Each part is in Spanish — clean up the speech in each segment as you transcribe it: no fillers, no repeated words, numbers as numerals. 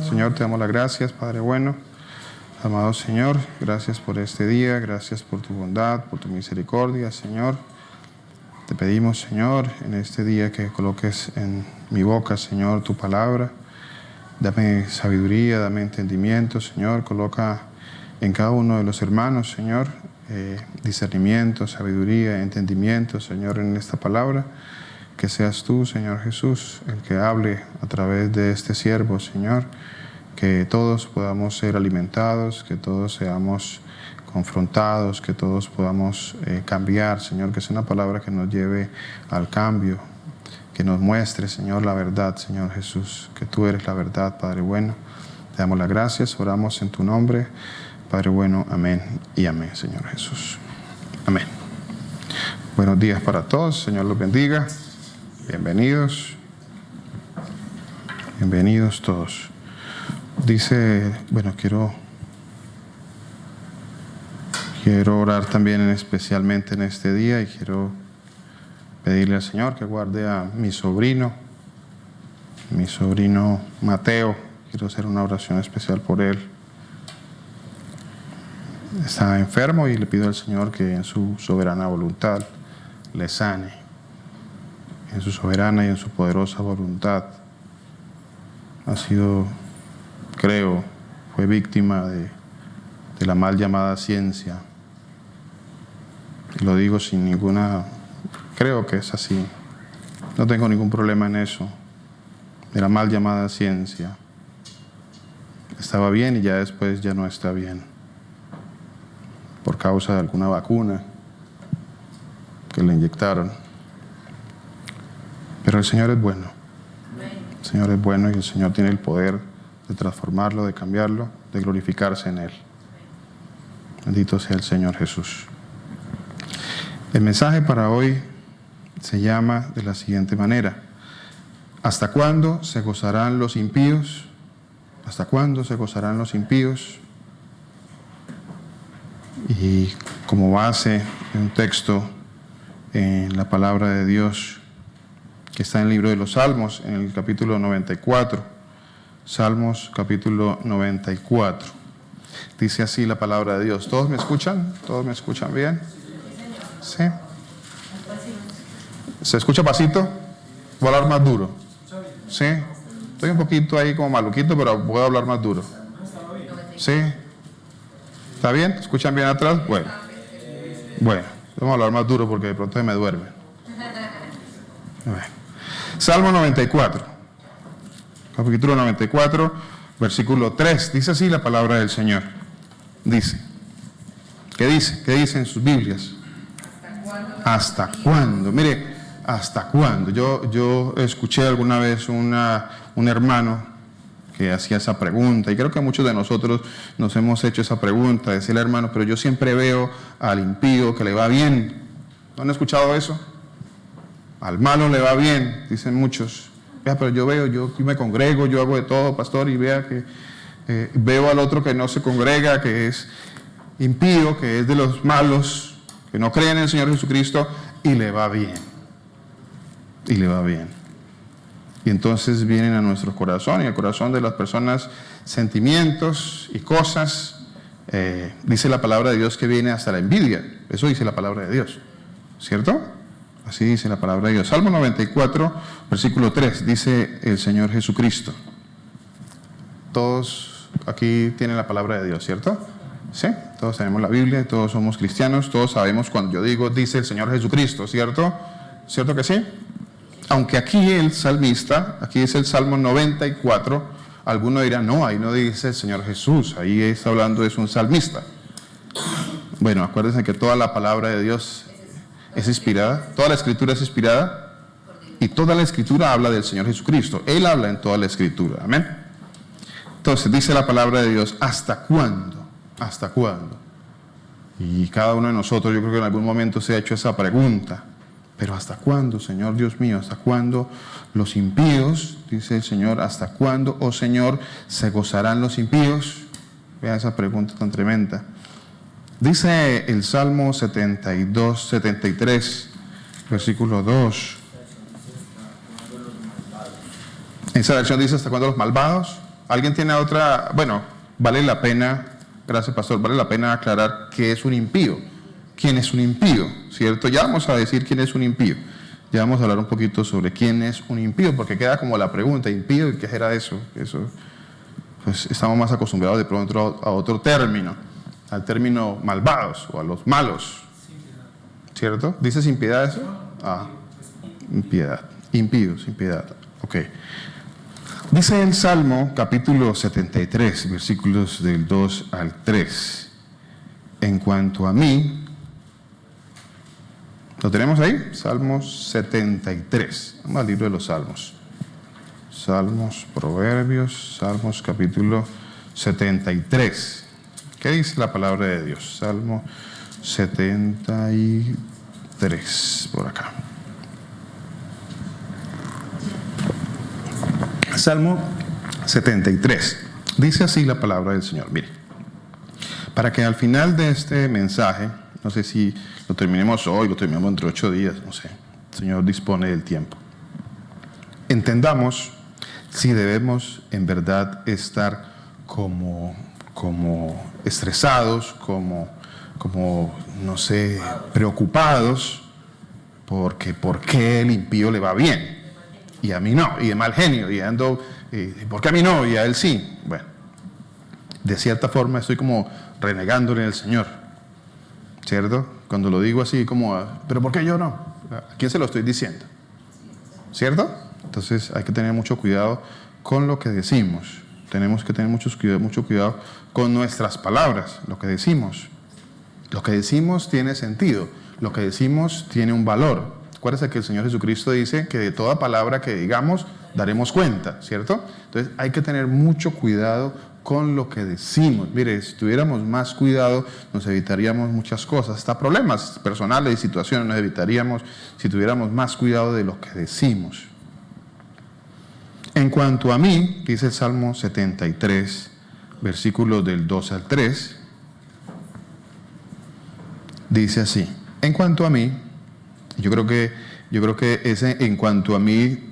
Señor, te damos las gracias, Padre bueno. Amado Señor, gracias por este día, gracias por tu bondad, por tu misericordia, Señor. Te pedimos, Señor, en este día que coloques en mi boca, Señor, tu palabra. Dame sabiduría, dame entendimiento, Señor. Coloca en cada uno de los hermanos, Señor, discernimiento, sabiduría, entendimiento, Señor, en esta palabra. Que seas tú, Señor Jesús, el que hable a través de este siervo, Señor. Que todos podamos ser alimentados, que todos seamos confrontados, que todos podamos cambiar, Señor. Que sea una palabra que nos lleve al cambio, que nos muestre, Señor, la verdad, Señor Jesús. Que tú eres la verdad, Padre bueno. Te damos las gracias, oramos en tu nombre, Padre bueno. Amén y amén, Señor Jesús. Amén. Buenos días para todos, Señor los bendiga. Bienvenidos. Bienvenidos todos. Dice, bueno, quiero orar también especialmente en este día y quiero pedirle al Señor que guarde a mi sobrino Mateo. Quiero hacer una oración especial por él. Está enfermo y le pido al Señor que en su soberana voluntad le sane. En su soberana y en su poderosa voluntad. Ha sido, creo, fue víctima de la mal llamada ciencia. Y lo digo sin ninguna, creo que es así. No tengo ningún problema en eso. De la mal llamada ciencia. Estaba bien y ya después ya no está bien. Por causa de alguna vacuna que le inyectaron. Pero el Señor es bueno. El Señor es bueno y el Señor tiene el poder de transformarlo, de cambiarlo, de glorificarse en Él. Bendito sea el Señor Jesús. El mensaje para hoy se llama de la siguiente manera: ¿hasta cuándo se gozarán los impíos? ¿Hasta cuándo se gozarán los impíos? Y como base de un texto en la palabra de Dios que está en el libro de los Salmos, en el capítulo 94. Salmos capítulo 94. Dice así la palabra de Dios. ¿Todos me escuchan? ¿Todos me escuchan bien? ¿Sí? ¿Se escucha pasito? Voy a hablar más duro. ¿Sí? Estoy un poquito ahí como maluquito, pero puedo hablar más duro. ¿Sí? ¿Está bien? ¿Escuchan bien atrás? Bueno, vamos a hablar más duro porque de pronto se me duerme. Bueno. Salmo 94, capítulo 94, versículo 3. Dice así la palabra del Señor. Dice. ¿Qué dice? ¿Qué dice en sus Biblias? ¿Hasta cuándo? Mire, ¿hasta cuándo? Yo escuché alguna vez un hermano que hacía esa pregunta, y creo que muchos de nosotros nos hemos hecho esa pregunta, decirle, hermano, pero yo siempre veo al impío que le va bien. ¿No han escuchado eso? Al malo le va bien, dicen muchos. Vea, pero yo me congrego, yo hago de todo, pastor, y vea que veo al otro que no se congrega, que es impío, que es de los malos, que no creen en el Señor Jesucristo, y le va bien. Y le va bien. Y entonces vienen a nuestro corazón y al corazón de las personas sentimientos y cosas. Dice la palabra de Dios que viene hasta la envidia. Eso dice la palabra de Dios, ¿cierto? Así dice la palabra de Dios. Salmo 94, versículo 3, dice el Señor Jesucristo. Todos aquí tienen la palabra de Dios, ¿cierto? Sí, todos tenemos la Biblia, todos somos cristianos, todos sabemos cuando yo digo, dice el Señor Jesucristo, ¿cierto? ¿Cierto que sí? Aunque aquí el salmista, aquí es el Salmo 94, alguno dirá, no, ahí no dice el Señor Jesús, ahí está hablando, es un salmista. Bueno, acuérdense que toda la palabra de Dios es inspirada, toda la escritura es inspirada y toda la escritura habla del Señor Jesucristo. Él habla en toda la escritura, amén. Entonces dice la palabra de Dios, ¿hasta cuándo? ¿Hasta cuándo? Y cada uno de nosotros, yo creo que en algún momento se ha hecho esa pregunta, pero ¿hasta cuándo, Señor Dios mío? ¿Hasta cuándo los impíos, dice el Señor, hasta cuándo, oh Señor, se gozarán los impíos? Vea esa pregunta tan tremenda. Dice el Salmo 73, versículo 2. Esa versión dice, ¿hasta cuándo los malvados? ¿Alguien tiene otra? Bueno, vale la pena, gracias pastor, vale la pena aclarar qué es un impío. ¿Quién es un impío? ¿Cierto? Ya vamos a decir quién es un impío. Ya vamos a hablar un poquito sobre quién es un impío, porque queda como la pregunta, ¿impío? ¿Y qué era eso? Eso, pues estamos más acostumbrados de pronto a otro término, al término malvados o a los malos. ¿Cierto? ¿Dice sin piedad eso? Ah, impiedad. Impío, sin piedad. Ok. Dice el Salmo, capítulo 73, versículos del 2 al 3. En cuanto a mí, ¿lo tenemos ahí? Salmos 73. Vamos al libro de los Salmos. Salmos, Proverbios, Salmos, capítulo 73. ¿Qué dice la palabra de Dios? Salmo 73, por acá. Salmo 73. Dice así la palabra del Señor. Mire, para que al final de este mensaje, no sé si lo terminemos hoy, lo terminemos entre 8 días, no sé, el Señor dispone del tiempo. Entendamos si debemos en verdad estar como estresados, como no sé, preocupados, porque ¿por qué el impío le va bien? Y a mí no, y de mal genio, y ando, ¿por qué a mí no? Y a él sí. Bueno, de cierta forma estoy como renegándole al Señor, ¿cierto? Cuando lo digo así como, ¿pero por qué yo no? ¿A quién se lo estoy diciendo? ¿Cierto? Entonces hay que tener mucho cuidado con lo que decimos. Tenemos que tener mucho cuidado con nuestras palabras, lo que decimos. Lo que decimos tiene sentido, lo que decimos tiene un valor. Acuérdense que el Señor Jesucristo dice que de toda palabra que digamos daremos cuenta, ¿cierto? Entonces hay que tener mucho cuidado con lo que decimos. Mire, si tuviéramos más cuidado nos evitaríamos muchas cosas, hasta problemas personales y situaciones nos evitaríamos si tuviéramos más cuidado de lo que decimos. En cuanto a mí, dice el Salmo 73, versículos del 2 al 3, dice así: en cuanto a mí, yo creo que ese en cuanto a mí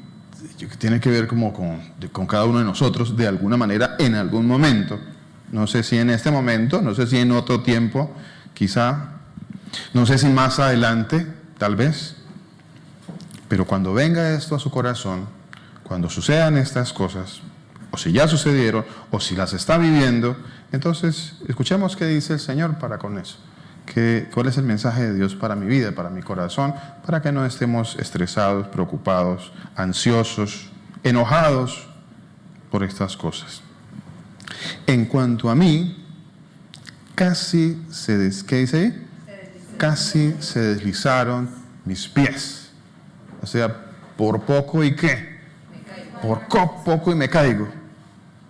tiene que ver como con cada uno de nosotros de alguna manera en algún momento. No sé si en este momento, no sé si en otro tiempo, quizá, no sé si más adelante, tal vez. Pero cuando venga esto a su corazón, cuando sucedan estas cosas, o si ya sucedieron, o si las está viviendo, entonces escuchemos qué dice el Señor para con eso. ¿Cuál es el mensaje de Dios para mi vida, para mi corazón, para que no estemos estresados, preocupados, ansiosos, enojados por estas cosas? En cuanto a mí, ¿qué dice ahí? Casi se deslizaron mis pies. O sea, por poco y ¿qué? Por poco y me caigo.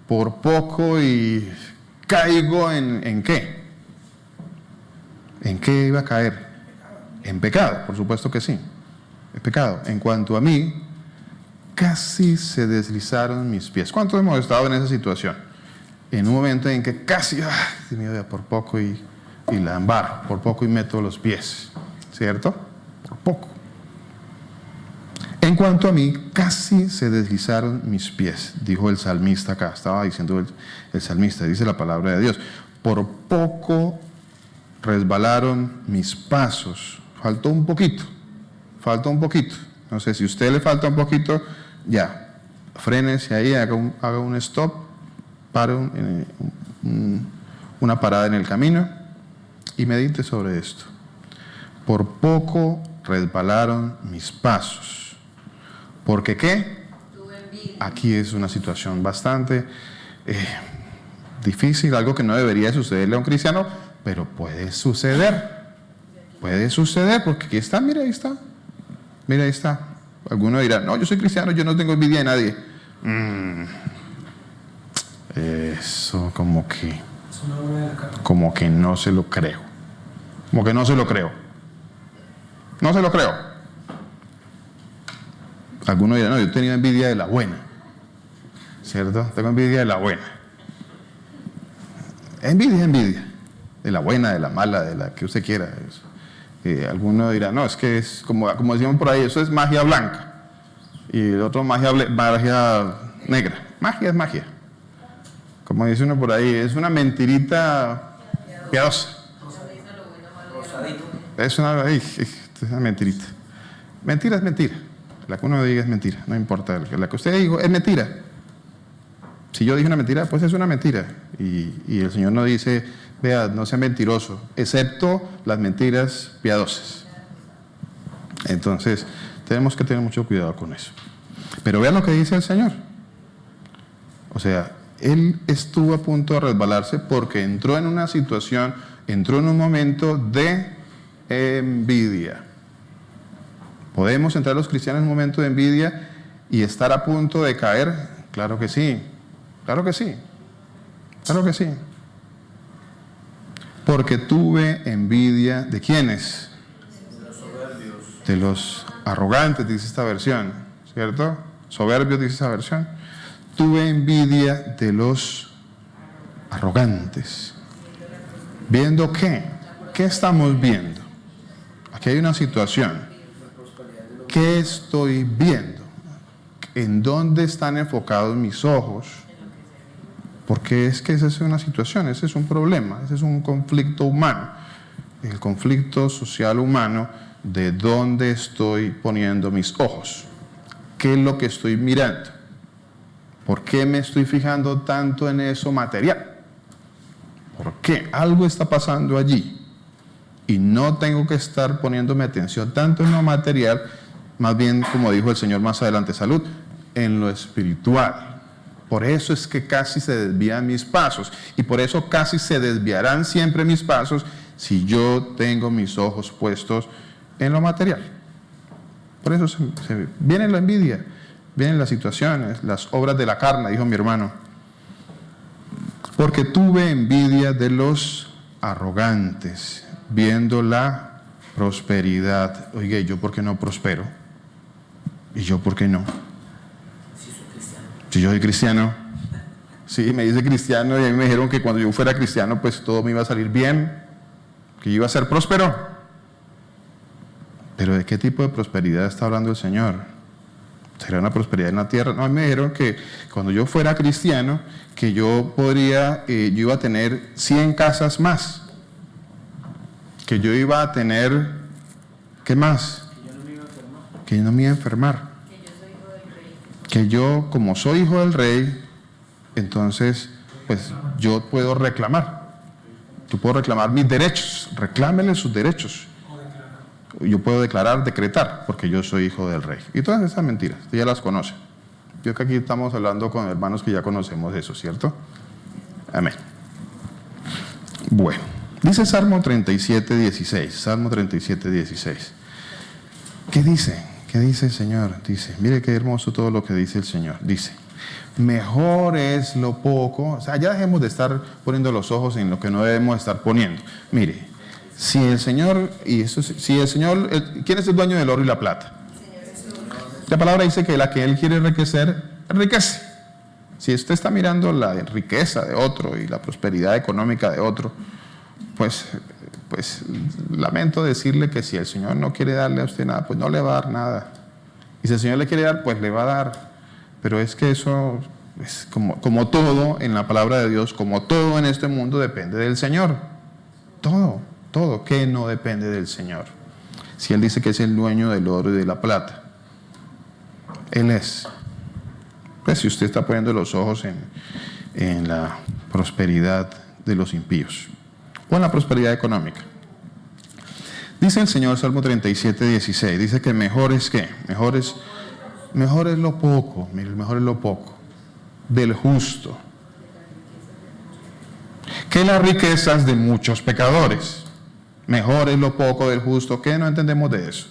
Por poco y caigo ¿en qué? ¿En qué iba a caer? En pecado, por supuesto que sí. Es pecado. En cuanto a mí, casi se deslizaron mis pies. ¿Cuántos hemos estado en esa situación? En un momento en que casi, por poco y la embarro, por poco y meto los pies. ¿Cierto? Por poco. En cuanto a mí, casi se deslizaron mis pies, dijo el salmista acá. Estaba diciendo el salmista, dice la palabra de Dios. Por poco resbalaron mis pasos. Faltó un poquito. No sé si a usted le falta un poquito, ya. Frénese ahí, haga un stop, pare una parada en el camino y medite sobre esto. Por poco resbalaron mis pasos. ¿Porque qué? Aquí es una situación bastante difícil, algo que no debería sucederle a un cristiano, pero puede suceder, porque aquí está, mira, ahí está. Alguno dirá, no, yo soy cristiano, yo no tengo envidia de nadie. Eso como que no se lo creo. No se lo creo. Alguno dirá, no, yo tenía envidia de la buena. ¿Cierto? Tengo envidia de la buena. Envidia. De la buena, de la mala, de la que usted quiera. Alguno dirá, no, es que es como decíamos por ahí, eso es magia blanca. Y el otro magia negra. Magia es magia. como dice uno por ahí, es una mentirita piadosa. Es una mentirita. Mentira es mentira. La que uno diga es mentira, no importa. La que usted dijo es mentira. Si yo dije una mentira, pues es una mentira. Y el Señor no dice, vea, no sea mentiroso, excepto las mentiras piadosas. Entonces, tenemos que tener mucho cuidado con eso. Pero vean lo que dice el Señor. O sea, Él estuvo a punto de resbalarse porque entró en una situación, entró en un momento de envidia. ¿Podemos entrar los cristianos en un momento de envidia y estar a punto de caer? Claro que sí, claro que sí, claro que sí. Porque tuve envidia ¿de quiénes? De los arrogantes, dice esta versión, ¿cierto? Soberbios, dice esa versión. Tuve envidia de los arrogantes. ¿Viendo qué? ¿Qué estamos viendo? Aquí hay una situación. ¿Qué estoy viendo? ¿En dónde están enfocados mis ojos? Porque es que esa es una situación, ese es un problema, ese es un conflicto humano. El conflicto social humano de dónde estoy poniendo mis ojos. ¿Qué es lo que estoy mirando? ¿Por qué me estoy fijando tanto en eso material? ¿Por qué? Algo está pasando allí. Y no tengo que estar poniéndome atención tanto en lo material, más bien, como dijo el Señor más adelante, salud, en lo espiritual. Por eso es que casi se desvían mis pasos. Y por eso casi se desviarán siempre mis pasos si yo tengo mis ojos puestos en lo material. Por eso viene la envidia, vienen las situaciones, las obras de la carne, dijo mi hermano. Porque tuve envidia de los arrogantes, viendo la prosperidad. Oye, ¿yo por qué no prospero? ¿Y yo por qué no? Si yo soy cristiano. Sí, me dice cristiano y a mí me dijeron que cuando yo fuera cristiano pues todo me iba a salir bien, que yo iba a ser próspero. Pero ¿de qué tipo de prosperidad está hablando el Señor? ¿Será una prosperidad en la tierra? No, a mí me dijeron que cuando yo fuera cristiano, que yo iba a tener 100 casas más. Que yo iba a tener, ¿qué más? Que yo no me iba a enfermar. Que yo, como soy hijo del rey, entonces, pues yo puedo reclamar. Yo puedo reclamar mis derechos. Reclámenle sus derechos. Yo puedo decretar, porque yo soy hijo del rey. Y todas esas mentiras, usted ya las conoce. Yo que aquí estamos hablando con hermanos que ya conocemos eso, ¿cierto? Amén. Bueno, dice Salmo 37:16. Salmo 37:16. ¿Qué dice? ¿Qué dice el Señor? Dice, mire qué hermoso todo lo que dice el Señor. Dice, mejor es lo poco. O sea, ya dejemos de estar poniendo los ojos en lo que no debemos estar poniendo. Mire, si el Señor, ¿quién es el dueño del oro y la plata? La palabra dice que la que Él quiere enriquecer, enriquece. Si usted está mirando la riqueza de otro y la prosperidad económica de otro, pues lamento decirle que si el Señor no quiere darle a usted nada, pues no le va a dar nada. Y si el Señor le quiere dar, pues le va a dar. Pero es que eso es como todo en la palabra de Dios, como todo en este mundo depende del Señor. Todo que no depende del Señor. Si Él dice que es el dueño del oro y de la plata, Él es. Pues si usted está poniendo los ojos en la prosperidad de los impíos o en la prosperidad económica. Dice el Señor, Salmo 37:16, dice que mejor es ¿qué? Mejor es lo poco, mire, mejor es lo poco del justo que las riquezas de muchos pecadores. Mejor es lo poco del justo. ¿Qué no entendemos de eso?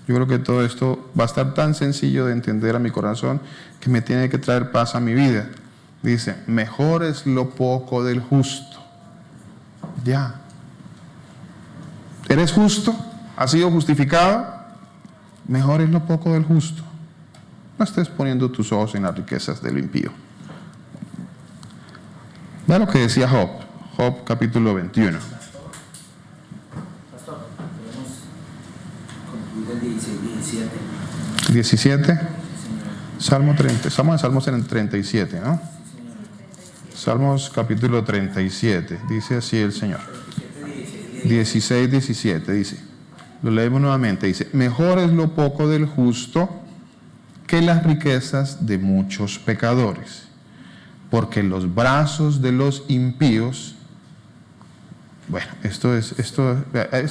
Yo creo que todo esto va a estar tan sencillo de entender a mi corazón que me tiene que traer paz a mi vida. Dice, mejor es lo poco del justo. Ya. ¿Eres justo? ¿Has sido justificado? Mejor es lo poco del justo. No estés poniendo tus ojos en las riquezas del impío. Vea lo que decía Job. Job capítulo 21. Pastor, podemos concluir el 17. 17. Salmo 30. Estamos en Salmos en el 37, ¿no? Salmos capítulo 37, dice así el Señor. 16, 17, dice. Lo leemos nuevamente, dice, mejor es lo poco del justo que las riquezas de muchos pecadores, porque los brazos de los impíos, bueno, esto es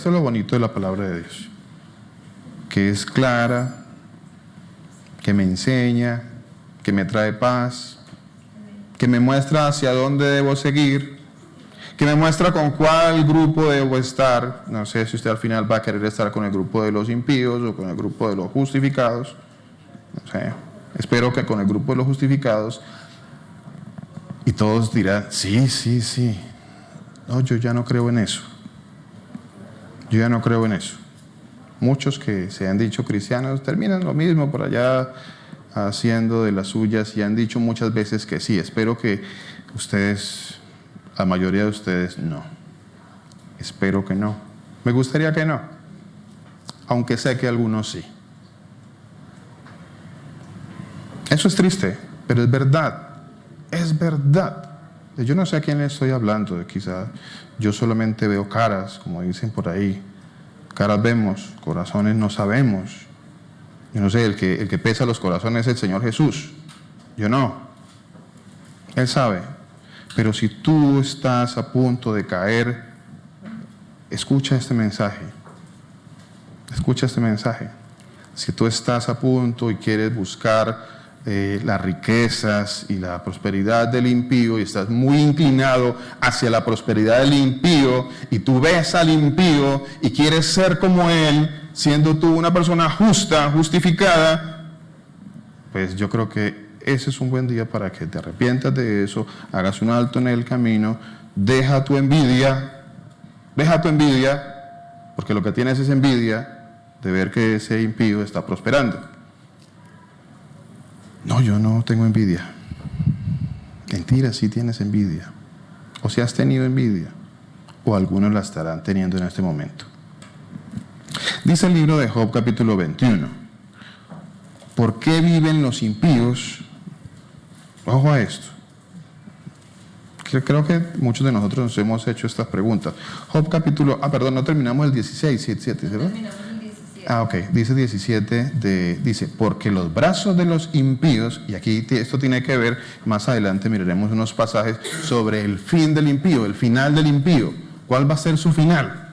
lo bonito de la palabra de Dios, que es clara, que me enseña, que me trae paz, que me muestra hacia dónde debo seguir, que me muestra con cuál grupo debo estar. No sé si usted al final va a querer estar con el grupo de los impíos o con el grupo de los justificados. No sé, espero que con el grupo de los justificados. Y todos dirán, sí. No, yo ya no creo en eso. Yo ya no creo en eso. Muchos que se han dicho cristianos terminan lo mismo por allá haciendo de las suyas y han dicho muchas veces que sí. Espero que ustedes, la mayoría de ustedes, no. Espero que no. Me gustaría que no. Aunque sé que algunos sí. Eso es triste, pero es verdad. Es verdad. Yo no sé a quién le estoy hablando. Quizá yo solamente veo caras, como dicen por ahí. Caras vemos, corazones no sabemos. Yo no sé, el que pesa los corazones es el Señor Jesús. Yo no. Él sabe. Pero si tú estás a punto de caer, escucha este mensaje. Escucha este mensaje. Si tú estás a punto y quieres buscar las riquezas y la prosperidad del impío y estás muy inclinado hacia la prosperidad del impío y tú ves al impío y quieres ser como él, siendo tú una persona justa, justificada, pues yo creo que ese es un buen día para que te arrepientas de eso, hagas un alto en el camino, deja tu envidia, porque lo que tienes es envidia de ver que ese impío está prosperando. No, yo no tengo envidia. Mentira, sí tienes envidia. O si has tenido envidia, o algunos la estarán teniendo en este momento. Dice el libro de Job capítulo 21. ¿Por qué viven los impíos? Ojo a esto. Creo que muchos de nosotros nos hemos hecho estas preguntas. Job capítulo, no terminamos el 16, 7, ¿verdad? Terminamos el 17. Ok, dice 17, dice, porque los brazos de los impíos, y aquí esto tiene que ver, más adelante miraremos unos pasajes sobre el fin del impío, el final del impío. ¿Cuál va a ser su final?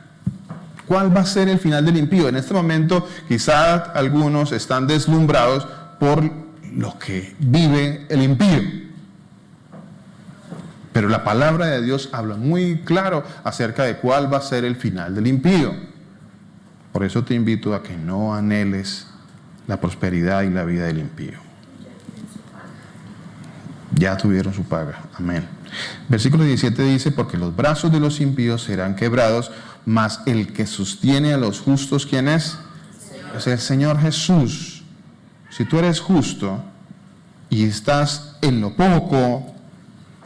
¿Cuál va a ser el final del impío? En este momento quizás algunos están deslumbrados por lo que vive el impío. Pero la palabra de Dios habla muy claro acerca de cuál va a ser el final del impío. Por eso te invito a que no anheles la prosperidad y la vida del impío. Ya tuvieron su paga. Amén. Versículo 17 dice, porque los brazos de los impíos serán quebrados, mas el que sostiene a los justos, ¿quién es? Es el Señor Jesús. Si tú eres justo y estás en lo poco,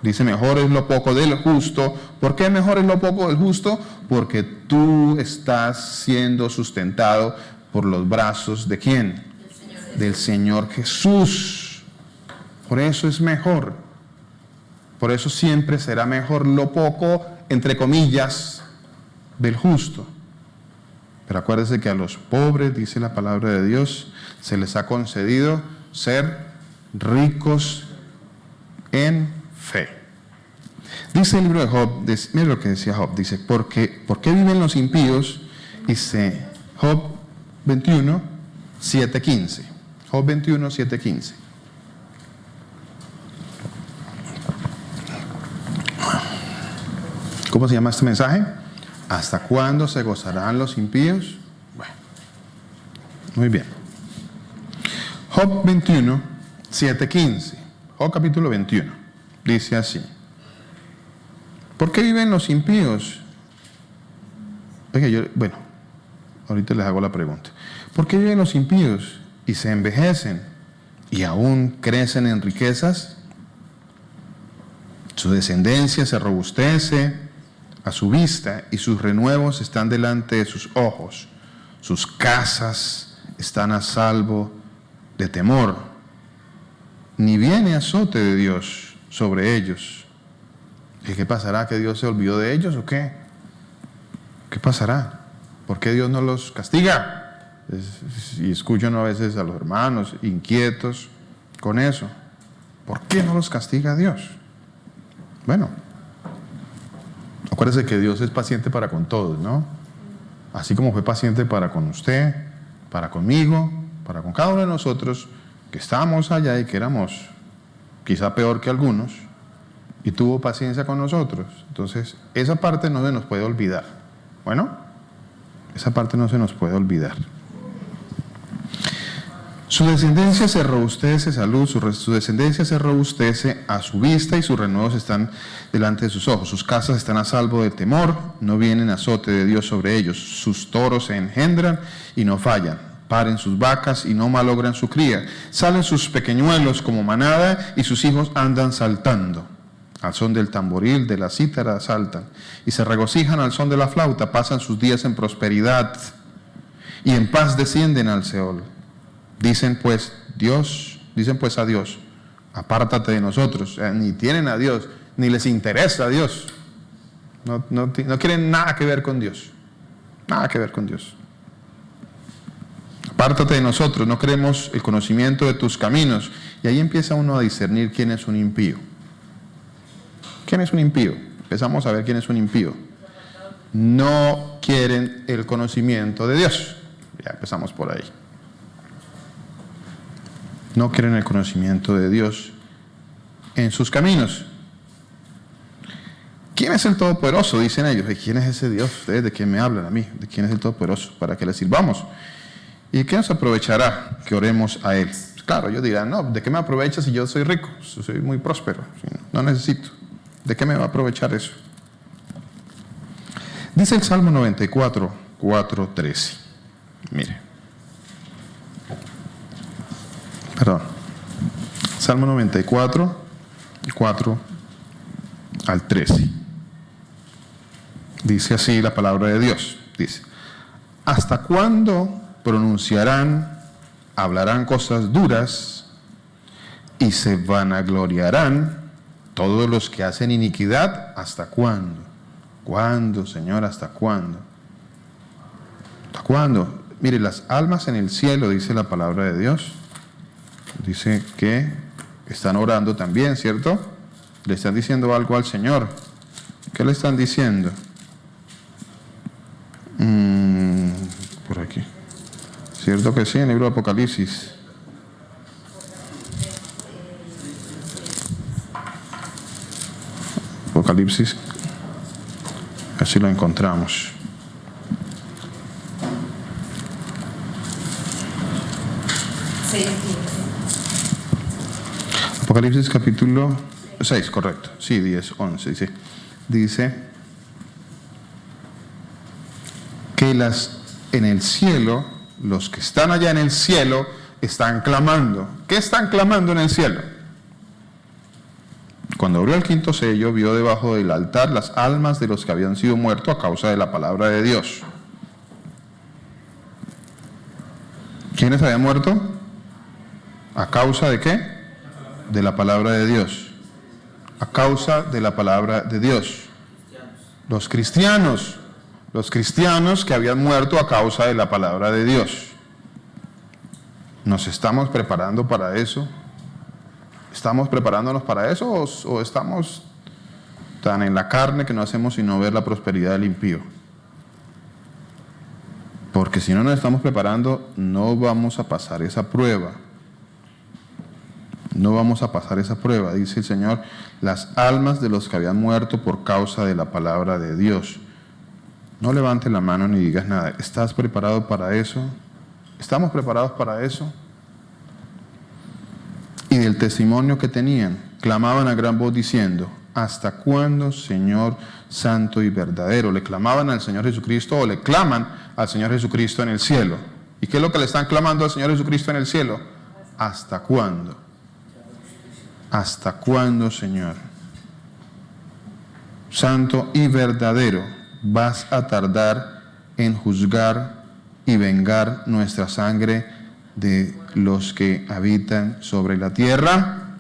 dice, mejor es lo poco del justo. ¿Por qué mejor es lo poco del justo? Porque tú estás siendo sustentado por los brazos ¿de quién? Del Señor Jesús. Por eso es mejor. Por eso siempre será mejor lo poco, entre comillas, del justo. Pero acuérdese que a los pobres, dice la palabra de Dios, se les ha concedido ser ricos en fe. Dice el libro de Job, mira lo que decía Job, dice, ¿por qué viven los impíos? Dice Job 21, 7:15. Job 21, 7:15. ¿Cómo se llama este mensaje? ¿Hasta cuándo se gozarán los impíos? Bueno, muy bien. Job 21, 7:15. Job capítulo 21. Dice así. ¿Por qué viven los impíos? Ahorita les hago la pregunta. ¿Por qué viven los impíos y se envejecen y aún crecen en riquezas? Su descendencia se robustece a su vista y sus renuevos están delante de sus ojos. Sus casas están a salvo de temor. Ni viene azote de Dios sobre ellos. ¿Qué pasará? ¿Que Dios se olvidó de ellos o qué? ¿Qué pasará? ¿Por qué Dios no los castiga? Y escuchan a veces a los hermanos inquietos con eso. ¿Por qué no los castiga Dios? Bueno, acuérdese que Dios es paciente para con todos, ¿no? Así como fue paciente para con usted, para conmigo, para con cada uno de nosotros, que estábamos allá y que éramos quizá peor que algunos, y tuvo paciencia con nosotros. Entonces, esa parte no se nos puede olvidar. Bueno, esa parte no se nos puede olvidar. Su descendencia se robustece, salud, su descendencia se robustece a su vista y sus renuevos están delante de sus ojos. Sus casas están a salvo del temor, no vienen azote de Dios sobre ellos. Sus toros se engendran y no fallan. Paren sus vacas y no malogran su cría. Salen sus pequeñuelos como manada y sus hijos andan saltando. Al son del tamboril, de la cítara saltan y se regocijan al son de la flauta. Pasan sus días en prosperidad y en paz descienden al Seol. Dicen pues a Dios, apártate de nosotros. Ni tienen a Dios, ni les interesa a Dios. No quieren nada que ver con Dios. Nada que ver con Dios. Apártate de nosotros, no queremos el conocimiento de tus caminos. Y ahí empieza uno a discernir quién es un impío. ¿Quién es un impío? Empezamos a ver quién es un impío. No quieren el conocimiento de Dios. Ya empezamos por ahí. No quieren el conocimiento de Dios en sus caminos. ¿Quién es el Todopoderoso? Dicen ellos. ¿Quién es ese Dios? ¿Ustedes de quién me hablan a mí? ¿De quién es el Todopoderoso? Para que le sirvamos. ¿Y qué nos aprovechará que oremos a Él? Claro, ellos dirán, no, ¿de qué me aprovecha si yo soy rico? Soy muy próspero, no necesito. ¿De qué me va a aprovechar eso? Dice el Salmo 94, 4, 13. Mire. Perdón. Salmo 94, 4 al 13. Dice así la palabra de Dios. Dice, ¿hasta cuándo pronunciarán, hablarán cosas duras y se vanagloriarán todos los que hacen iniquidad? ¿Hasta cuándo? ¿Cuándo, Señor? ¿Hasta cuándo? ¿Hasta cuándo? Mire, las almas en el cielo, dice la palabra de Dios, dice que están orando también, ¿cierto? Le están diciendo algo al Señor. ¿Qué le están diciendo? Por aquí. ¿Cierto que sí? En el libro de Apocalipsis. Apocalipsis. Así lo encontramos. Apocalipsis capítulo 6, correcto. Sí, 10, 11. Dice que en el cielo, los que están allá en el cielo, están clamando. ¿Qué están clamando en el cielo? Cuando abrió el quinto sello, vio debajo del altar las almas de los que habían sido muertos a causa de la palabra de Dios. ¿Quiénes habían muerto? ¿A causa de qué? De la palabra de Dios. A causa de la palabra de Dios. Los cristianos que habían muerto a causa de la palabra de Dios. ¿Nos estamos preparando para eso? ¿Estamos preparándonos para eso o estamos tan en la carne que no hacemos sino ver la prosperidad del impío? Porque si no nos estamos preparando, no vamos a pasar esa prueba. No vamos a pasar esa prueba, dice el Señor, las almas de los que habían muerto por causa de la palabra de Dios. No levantes la mano ni digas nada. ¿Estás preparado para eso? ¿Estamos preparados para eso? Y del testimonio que tenían, clamaban a gran voz diciendo, ¿hasta cuándo, Señor santo y verdadero? Le clamaban al Señor Jesucristo o le claman al Señor Jesucristo en el cielo. ¿Y qué es lo que le están clamando al Señor Jesucristo en el cielo? ¿Hasta cuándo? ¿Hasta cuándo, Señor? Santo y verdadero, ¿vas a tardar en juzgar y vengar nuestra sangre de los que habitan sobre la tierra?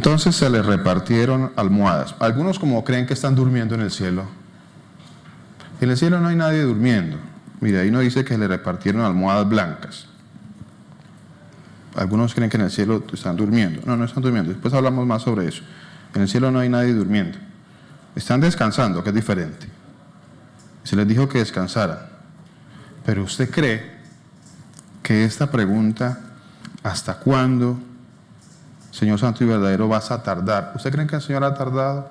Entonces se les repartieron almohadas. Algunos como creen que están durmiendo en el cielo. En el cielo no hay nadie durmiendo. Mira, ahí no dice que le repartieron almohadas blancas. Algunos creen que en el cielo están durmiendo. No, no están durmiendo. Después hablamos más sobre eso. En el cielo no hay nadie durmiendo. Están descansando, que es diferente. Se les dijo que descansaran. Pero usted cree que esta pregunta, ¿hasta cuándo, Señor Santo y verdadero, vas a tardar? ¿Usted cree que el Señor ha tardado?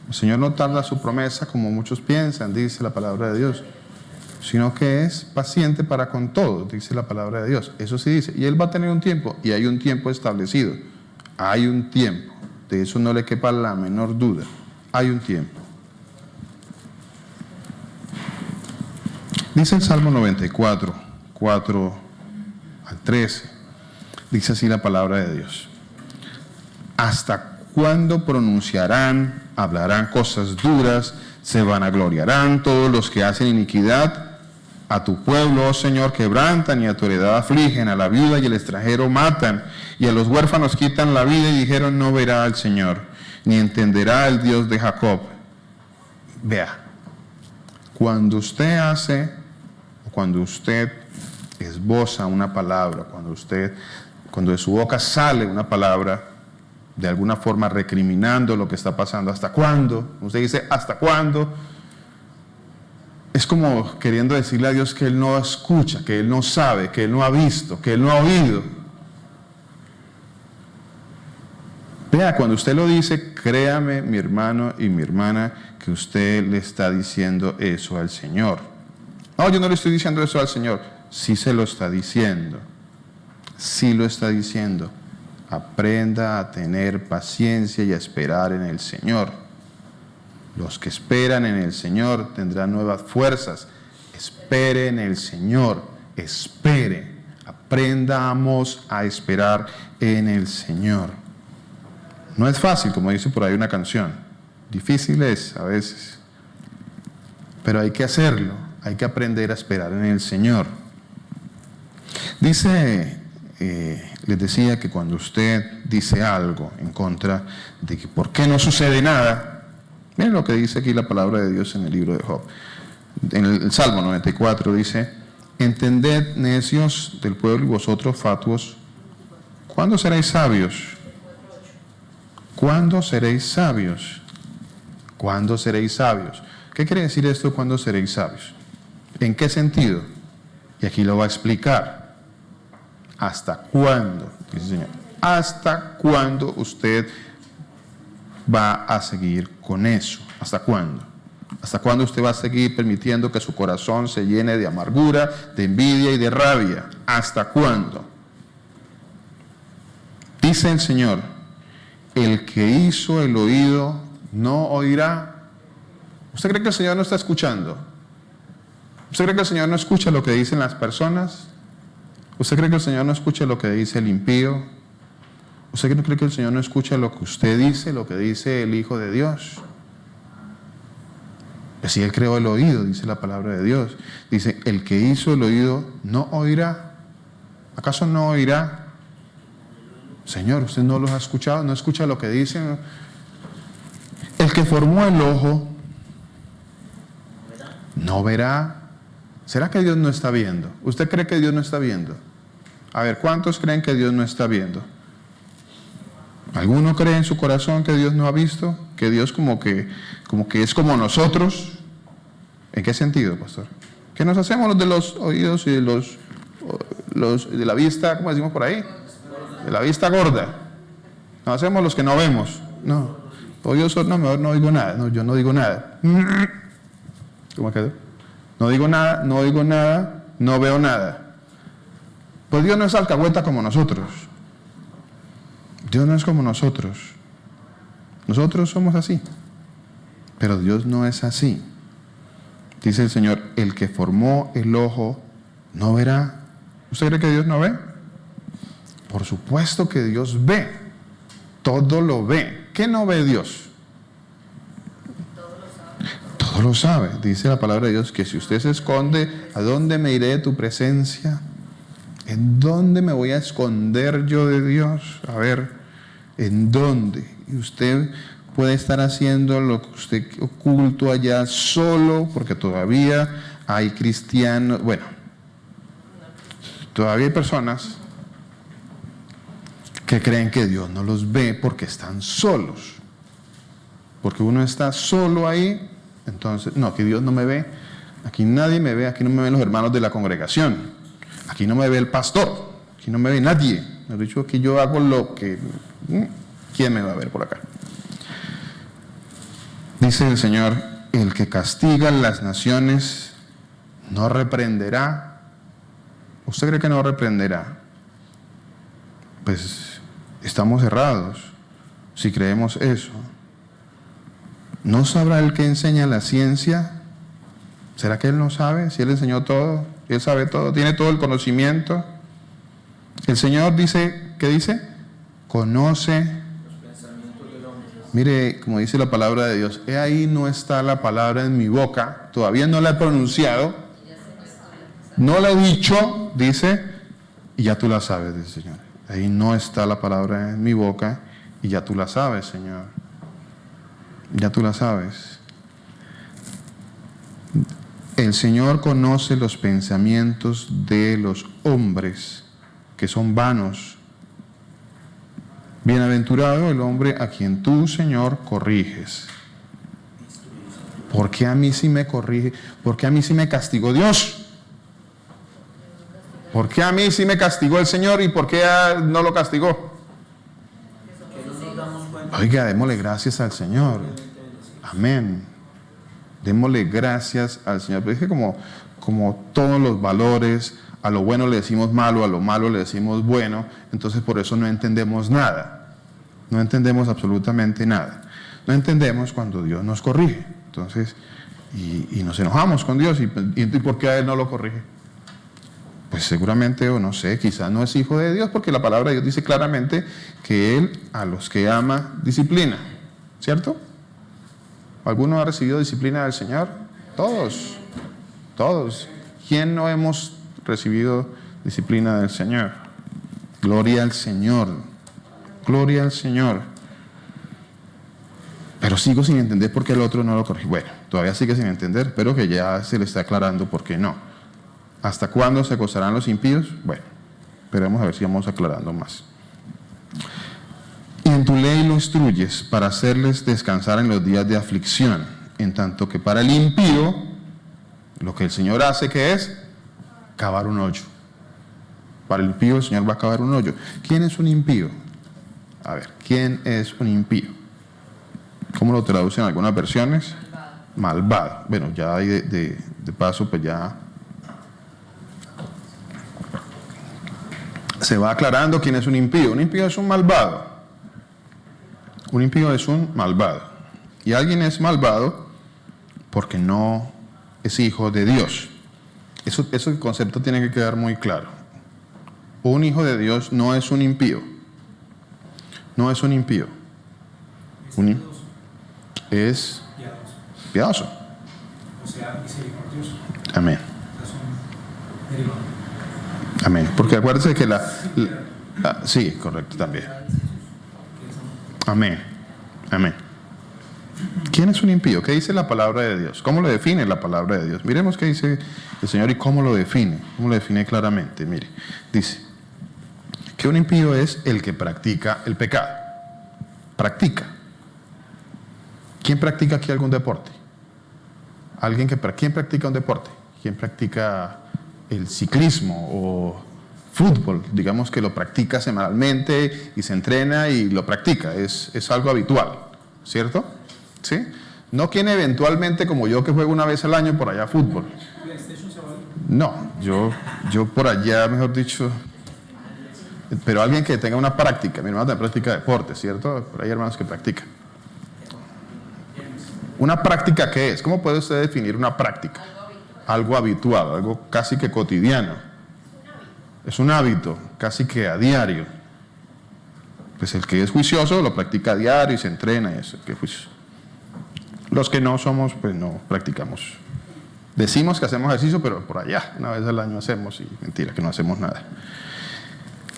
El Señor no tarda su promesa como muchos piensan, dice la palabra de Dios, sino que es paciente para con todos, dice la palabra de Dios. Eso sí dice. Y Él va a tener un tiempo, y hay un tiempo establecido. Hay un tiempo. De eso no le quepa la menor duda. Hay un tiempo. Dice el Salmo 94, 4 al 13. Dice así la palabra de Dios. ¿Hasta cuándo pronunciarán, hablarán cosas duras, se vanagloriarán todos los que hacen iniquidad? A tu pueblo, oh Señor, quebrantan, y a tu heredad afligen, a la viuda y el extranjero matan, y a los huérfanos quitan la vida, y dijeron: no verá al Señor, ni entenderá el Dios de Jacob. Vea, cuando usted hace, o cuando usted esboza una palabra, cuando de su boca sale una palabra, de alguna forma recriminando lo que está pasando, ¿hasta cuándo? Usted dice, ¿hasta cuándo? Es como queriendo decirle a Dios que Él no escucha, que Él no sabe, que Él no ha visto, que Él no ha oído. Vea, cuando usted lo dice, créame, mi hermano y mi hermana, que usted le está diciendo eso al Señor. No, yo no le estoy diciendo eso al Señor. Sí se lo está diciendo. Sí lo está diciendo. Aprenda a tener paciencia y a esperar en el Señor. Los que esperan en el Señor tendrán nuevas fuerzas. Espere en el Señor. Espere. Aprendamos a esperar en el Señor. No es fácil, como dice por ahí una canción. Difícil es a veces. Pero hay que hacerlo. Hay que aprender a esperar en el Señor. Dice, les decía que cuando usted dice algo en contra de que por qué no sucede nada, miren lo que dice aquí la palabra de Dios en el libro de Job. En el Salmo 94 dice: entended, necios del pueblo, y vosotros fatuos, ¿cuándo seréis sabios? ¿Cuándo seréis sabios? ¿Cuándo seréis sabios? ¿Qué quiere decir esto, cuándo seréis sabios? ¿En qué sentido? Y aquí lo va a explicar. ¿Hasta cuándo? Dice el Señor. ¿Hasta cuándo usted va a seguir con eso? ¿Hasta cuándo? ¿Hasta cuándo usted va a seguir permitiendo que su corazón se llene de amargura, de envidia y de rabia? ¿Hasta cuándo? Dice el Señor: el que hizo el oído no oirá. ¿Usted cree que el Señor no está escuchando? ¿Usted cree que el Señor no escucha lo que dicen las personas? ¿Usted cree que el Señor no escucha lo que dice el impío? ¿Usted cree que el Señor no escucha lo que usted dice, lo que dice el Hijo de Dios? Pues si Él creó el oído, dice la palabra de Dios. Dice, el que hizo el oído no oirá. ¿Acaso no oirá? Señor, ¿usted no los ha escuchado? ¿No escucha lo que dicen? El que formó el ojo no verá. ¿Será que Dios no está viendo? ¿Usted cree que Dios no está viendo? A ver, ¿cuántos creen que Dios no está viendo? ¿Alguno cree en su corazón que Dios no ha visto? ¿Que Dios como que es como nosotros? ¿En qué sentido, pastor? ¿Que nos hacemos los de los oídos y de los de la vista, ¿cómo decimos por ahí? De la vista gorda. Nos hacemos los que no vemos. No. O yo no, mejor no oigo nada. No, yo no digo nada. ¿Cómo quedó? No digo nada, no oigo nada, no veo nada. Pues Dios no es alcahueta como nosotros. Dios no es como nosotros. Nosotros somos así. Pero Dios no es así. Dice el Señor, el que formó el ojo no verá. ¿Usted cree que Dios no ve? Por supuesto que Dios ve. Todo lo ve. ¿Qué no ve Dios? Todo lo sabe. Dice la palabra de Dios que si usted se esconde, ¿a dónde me iré de tu presencia? ¿En dónde me voy a esconder yo de Dios? A ver, ¿En dónde? Y usted puede estar haciendo lo que usted oculto allá solo, porque todavía hay cristianos, bueno, todavía hay personas que creen que Dios no los ve porque están solos. Porque uno está solo ahí, entonces, no, que Dios no me ve, aquí nadie me ve, aquí no me ven los hermanos de la congregación, aquí no me ve el pastor, aquí no me ve nadie. Me ha dicho que yo hago lo que... ¿Quién me va a ver por acá? Dice el Señor, el que castiga las naciones no reprenderá. ¿Usted cree que no reprenderá? Pues estamos errados si creemos eso. ¿No sabrá el que enseña la ciencia? ¿Será que él no sabe? Si él enseñó todo, él sabe todo, tiene todo el conocimiento. El Señor dice, ¿qué dice? Conoce. Los pensamientos del hombre. Mire, como dice la palabra de Dios, he ahí no está la palabra en mi boca, todavía no la he pronunciado, no la he dicho, dice, y ya tú la sabes, dice el Señor. Ahí no está la palabra en mi boca, y ya tú la sabes, Señor. Ya tú la sabes. El Señor conoce los pensamientos de los hombres, que son vanos. Bienaventurado el hombre a quien tú, Señor, corriges. ¿Por qué a mí sí me corrige? ¿Por qué a mí sí me castigó Dios? ¿Por qué a mí sí me castigó el Señor y por qué a él no lo castigó? Que no nos damos cuenta. Oiga, démosle gracias al Señor. Amén. Démosle gracias al Señor. Pero es que como todos los valores, a lo bueno le decimos malo, a lo malo le decimos bueno, entonces por eso no entendemos nada. No entendemos absolutamente nada. No entendemos cuando Dios nos corrige. Entonces, y nos enojamos con Dios. ¿Y por qué a Él no lo corrige? Pues seguramente, o no sé, quizás no es hijo de Dios, porque la palabra de Dios dice claramente que Él a los que ama disciplina. ¿Cierto? ¿Alguno ha recibido disciplina del Señor? Todos. Todos. ¿Quién no hemos recibido disciplina del Señor? Gloria al Señor. Gloria al Señor. Pero sigo sin entender por qué el otro no lo corrige. Bueno, todavía sigue sin entender, pero que ya se le está aclarando por qué no. ¿Hasta cuándo se gozarán los impíos? Bueno, esperemos a ver si vamos aclarando más. Y en tu ley lo instruyes para hacerles descansar en los días de aflicción, en tanto que para el impío, lo que el Señor hace, ¿qué es? Cavar un hoyo. Para el impío el Señor va a cavar un hoyo. ¿Quién es un impío? A ver, ¿quién es un impío? ¿Cómo lo traducen en algunas versiones? Malvado. Bueno, ya hay de paso, pues ya se va aclarando quién es un impío. Un impío es un malvado. Un impío es un malvado. Y alguien es malvado porque no es hijo de Dios. Ese concepto tiene que quedar muy claro. Un hijo de Dios no es un impío. No es un impío. Es piadoso. O sea, misericordioso. Amén. Es un derivado. Amén. Porque acuérdense que sí, correcto, también. Amén. Amén. ¿Quién es un impío? ¿Qué dice la palabra de Dios? ¿Cómo lo define la palabra de Dios? Miremos qué dice el Señor y cómo lo define. ¿Cómo lo define claramente? Mire, dice que un impío es el que practica el pecado. Practica. ¿Quién practica aquí algún deporte? ¿Quién practica un deporte? ¿Quién practica el ciclismo o fútbol? Digamos que lo practica semanalmente y se entrena y lo practica. Es algo habitual, ¿cierto? ¿Sí? No quien eventualmente, como yo, que juego una vez al año por allá fútbol. No, yo por allá, mejor dicho. Pero alguien que tenga una práctica. Mi hermano también practica deporte, ¿cierto? Por ahí hay hermanos que practican. ¿Una práctica qué es? ¿Cómo puede usted definir una práctica? Algo habitual, algo casi que cotidiano. Es un hábito, casi que a diario. Pues el que es juicioso lo practica a diario y se entrena y eso, el que es juicioso. Los que no somos, pues no practicamos. Decimos que hacemos ejercicio, pero por allá, una vez al año hacemos y mentira, que no hacemos nada.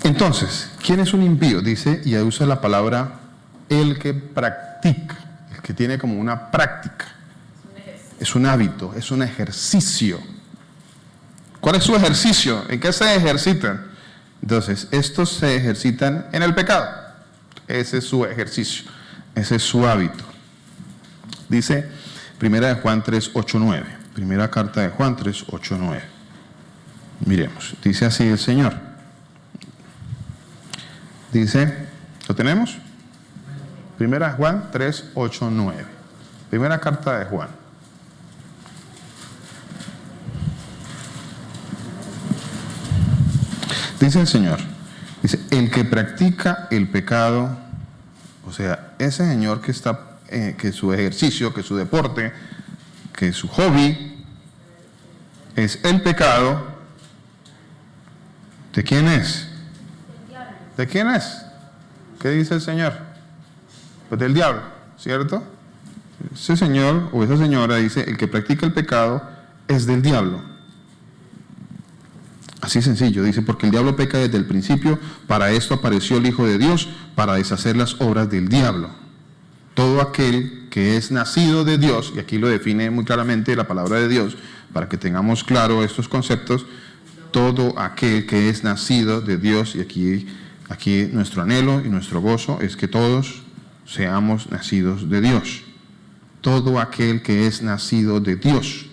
Entonces, ¿quién es un impío? Dice, y ahí usa la palabra el que practica, el que tiene como una práctica. Es un hábito, es un ejercicio. ¿Cuál es su ejercicio? ¿En qué se ejercitan? Entonces, estos se ejercitan en el pecado. Ese es su ejercicio, ese es su hábito. Dice Primera de Juan 3, 8, 9. Primera carta de Juan 3, 8, 9. Miremos, dice así el Señor. Dice, ¿lo tenemos? Primera de Juan 3, 8, 9. Primera carta de Juan. Dice el Señor, dice, el que practica el pecado, o sea, ese señor que está, que su ejercicio, que su deporte, que su hobby es el pecado, ¿de quién es? ¿De quién es? ¿Qué dice el Señor? Pues del diablo, ¿cierto? Ese señor o esa señora dice, el que practica el pecado es del diablo. Así sencillo, dice, porque el diablo peca desde el principio, para esto apareció el Hijo de Dios, para deshacer las obras del diablo. Todo aquel que es nacido de Dios, y aquí lo define muy claramente la palabra de Dios, para que tengamos claro estos conceptos, todo aquel que es nacido de Dios, y aquí nuestro anhelo y nuestro gozo es que todos seamos nacidos de Dios. Todo aquel que es nacido de Dios.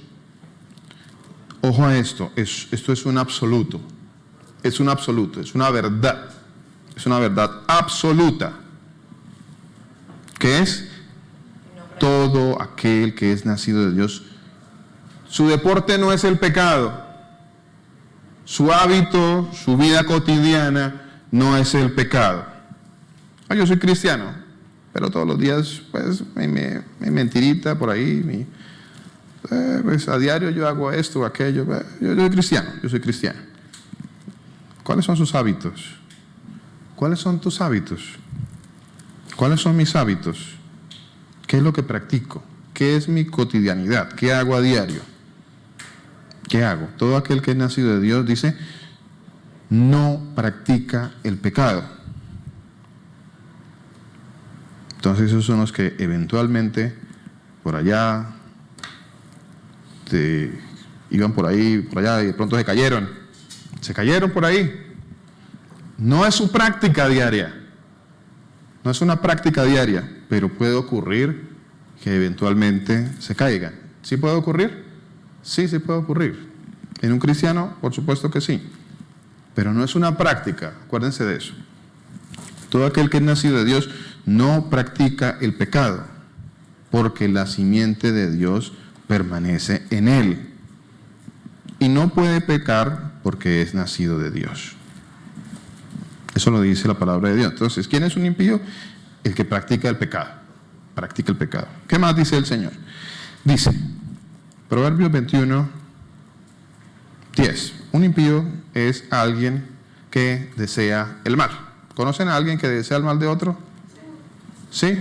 Ojo a esto, esto es un absoluto, es un absoluto, es una verdad absoluta, que es todo aquel que es nacido de Dios. Su deporte no es el pecado, su hábito, su vida cotidiana no es el pecado. Yo soy cristiano, pero todos los días pues mi mentirita por ahí, pues a diario yo hago esto o aquello. Yo soy cristiano. ¿Cuáles son sus hábitos? ¿Cuáles son tus hábitos? ¿Cuáles son mis hábitos? ¿Qué es lo que practico? ¿Qué es mi cotidianidad? ¿Qué hago a diario? ¿Qué hago? Todo aquel que es nacido de Dios, dice, no practica el pecado. Entonces esos son los que eventualmente por allá iban por allá y de pronto se cayeron por ahí. No es su práctica diaria, no es una práctica diaria, pero puede ocurrir que eventualmente se caigan. ¿Sí puede ocurrir? Sí puede ocurrir. En un cristiano, por supuesto que sí, pero no es una práctica, acuérdense de eso. Todo aquel que es nacido de Dios no practica el pecado, porque la simiente de Dios permanece en él. Y no puede pecar porque es nacido de Dios. Eso lo dice la palabra de Dios. Entonces, ¿quién es un impío? El que practica el pecado. Practica el pecado. ¿Qué más dice el Señor? Dice, Proverbios 21, 10. Un impío es alguien que desea el mal. ¿Conocen a alguien que desea el mal de otro? ¿Sí?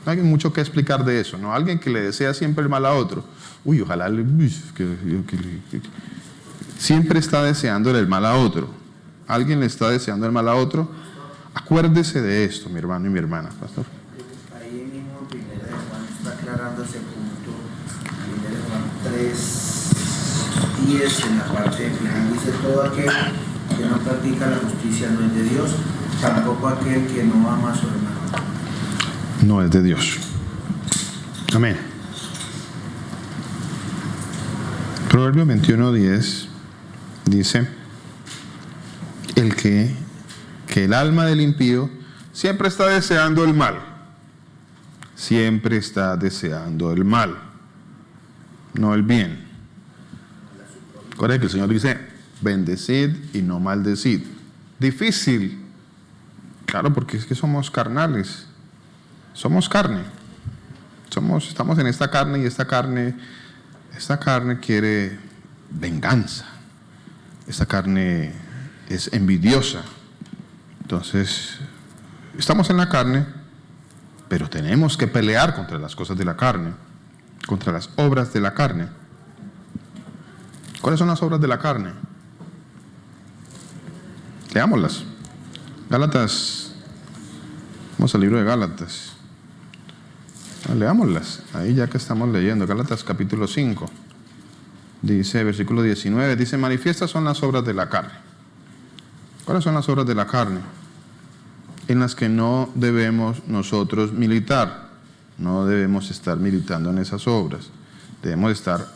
No hay mucho que explicar de eso, ¿no? Alguien que le desea siempre el mal a otro. Ojalá siempre está deseándole el mal a otro. Alguien le está deseando el mal a otro. Acuérdese de esto, mi hermano y mi hermana, pastor. Ahí mismo en Primera de Juan está aclarando ese punto. Primera de Juan 3:10 en la parte final dice, todo aquel que no practica la justicia no es de Dios, tampoco aquel que no ama a su hermano. No es de Dios. Amén. Proverbios 21:10 dice, que el alma del impío siempre está deseando el mal. Siempre está deseando el mal, no el bien. Recuerda que el Señor dice, bendecid y no maldecid. Difícil. Claro, porque es que somos carnales. Somos carne. Estamos en esta carne y esta carne quiere venganza. Esta carne es envidiosa. Entonces, estamos en la carne, pero tenemos que pelear contra las cosas de la carne, contra las obras de la carne. ¿Cuáles son las obras de la carne? Leámoslas. Gálatas. Vamos al libro de Gálatas. Leámoslas. Ahí ya que estamos leyendo. Gálatas capítulo 5. Dice, versículo 19. Dice, manifiestas son las obras de la carne. ¿Cuáles son las obras de la carne? En las que no debemos nosotros militar. No debemos estar militando en esas obras. Debemos estar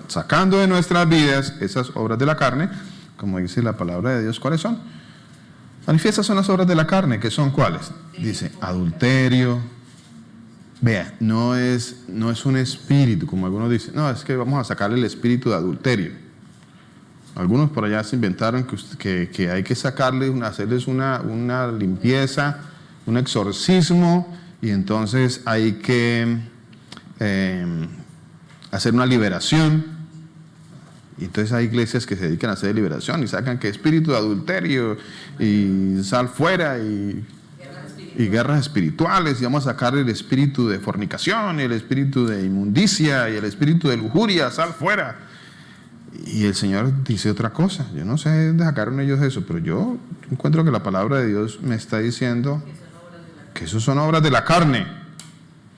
sacando de nuestras vidas esas obras de la carne, como dice la palabra de Dios. ¿Cuáles son? Manifiestas son las obras de la carne, ¿que son cuáles? Dice, adulterio. Vea, no es un espíritu, como algunos dicen. No, es que vamos a sacarle el espíritu de adulterio. Algunos por allá se inventaron que hay que hacerles una limpieza, un exorcismo, y entonces hay que hacer una liberación. Y entonces hay iglesias que se dedican a hacer liberación y sacan que espíritu de adulterio y sal fuera y guerras espirituales, y vamos a sacar el espíritu de fornicación y el espíritu de inmundicia y el espíritu de lujuria, sal fuera. Y el Señor dice otra cosa. Yo no sé de dónde sacaron ellos eso, pero yo encuentro que la palabra de Dios me está diciendo que eso son obras de la carne.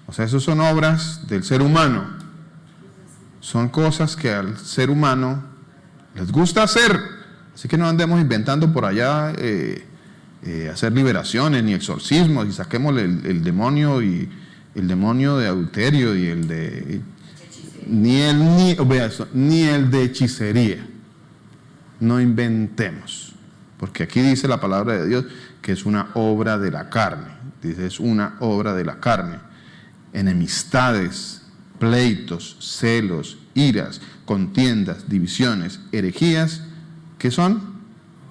O sea, eso son obras del ser humano. Son cosas que al ser humano les gusta hacer. Así que no andemos inventando por allá hacer liberaciones ni exorcismos y saquemos el demonio y el demonio de adulterio y el de ni el de hechicería. No inventemos, porque aquí dice la palabra de Dios que es una obra de la carne. Dice, es una obra de la carne. Enemistades, pleitos, celos, iras, contiendas, divisiones, herejías, ¿qué son?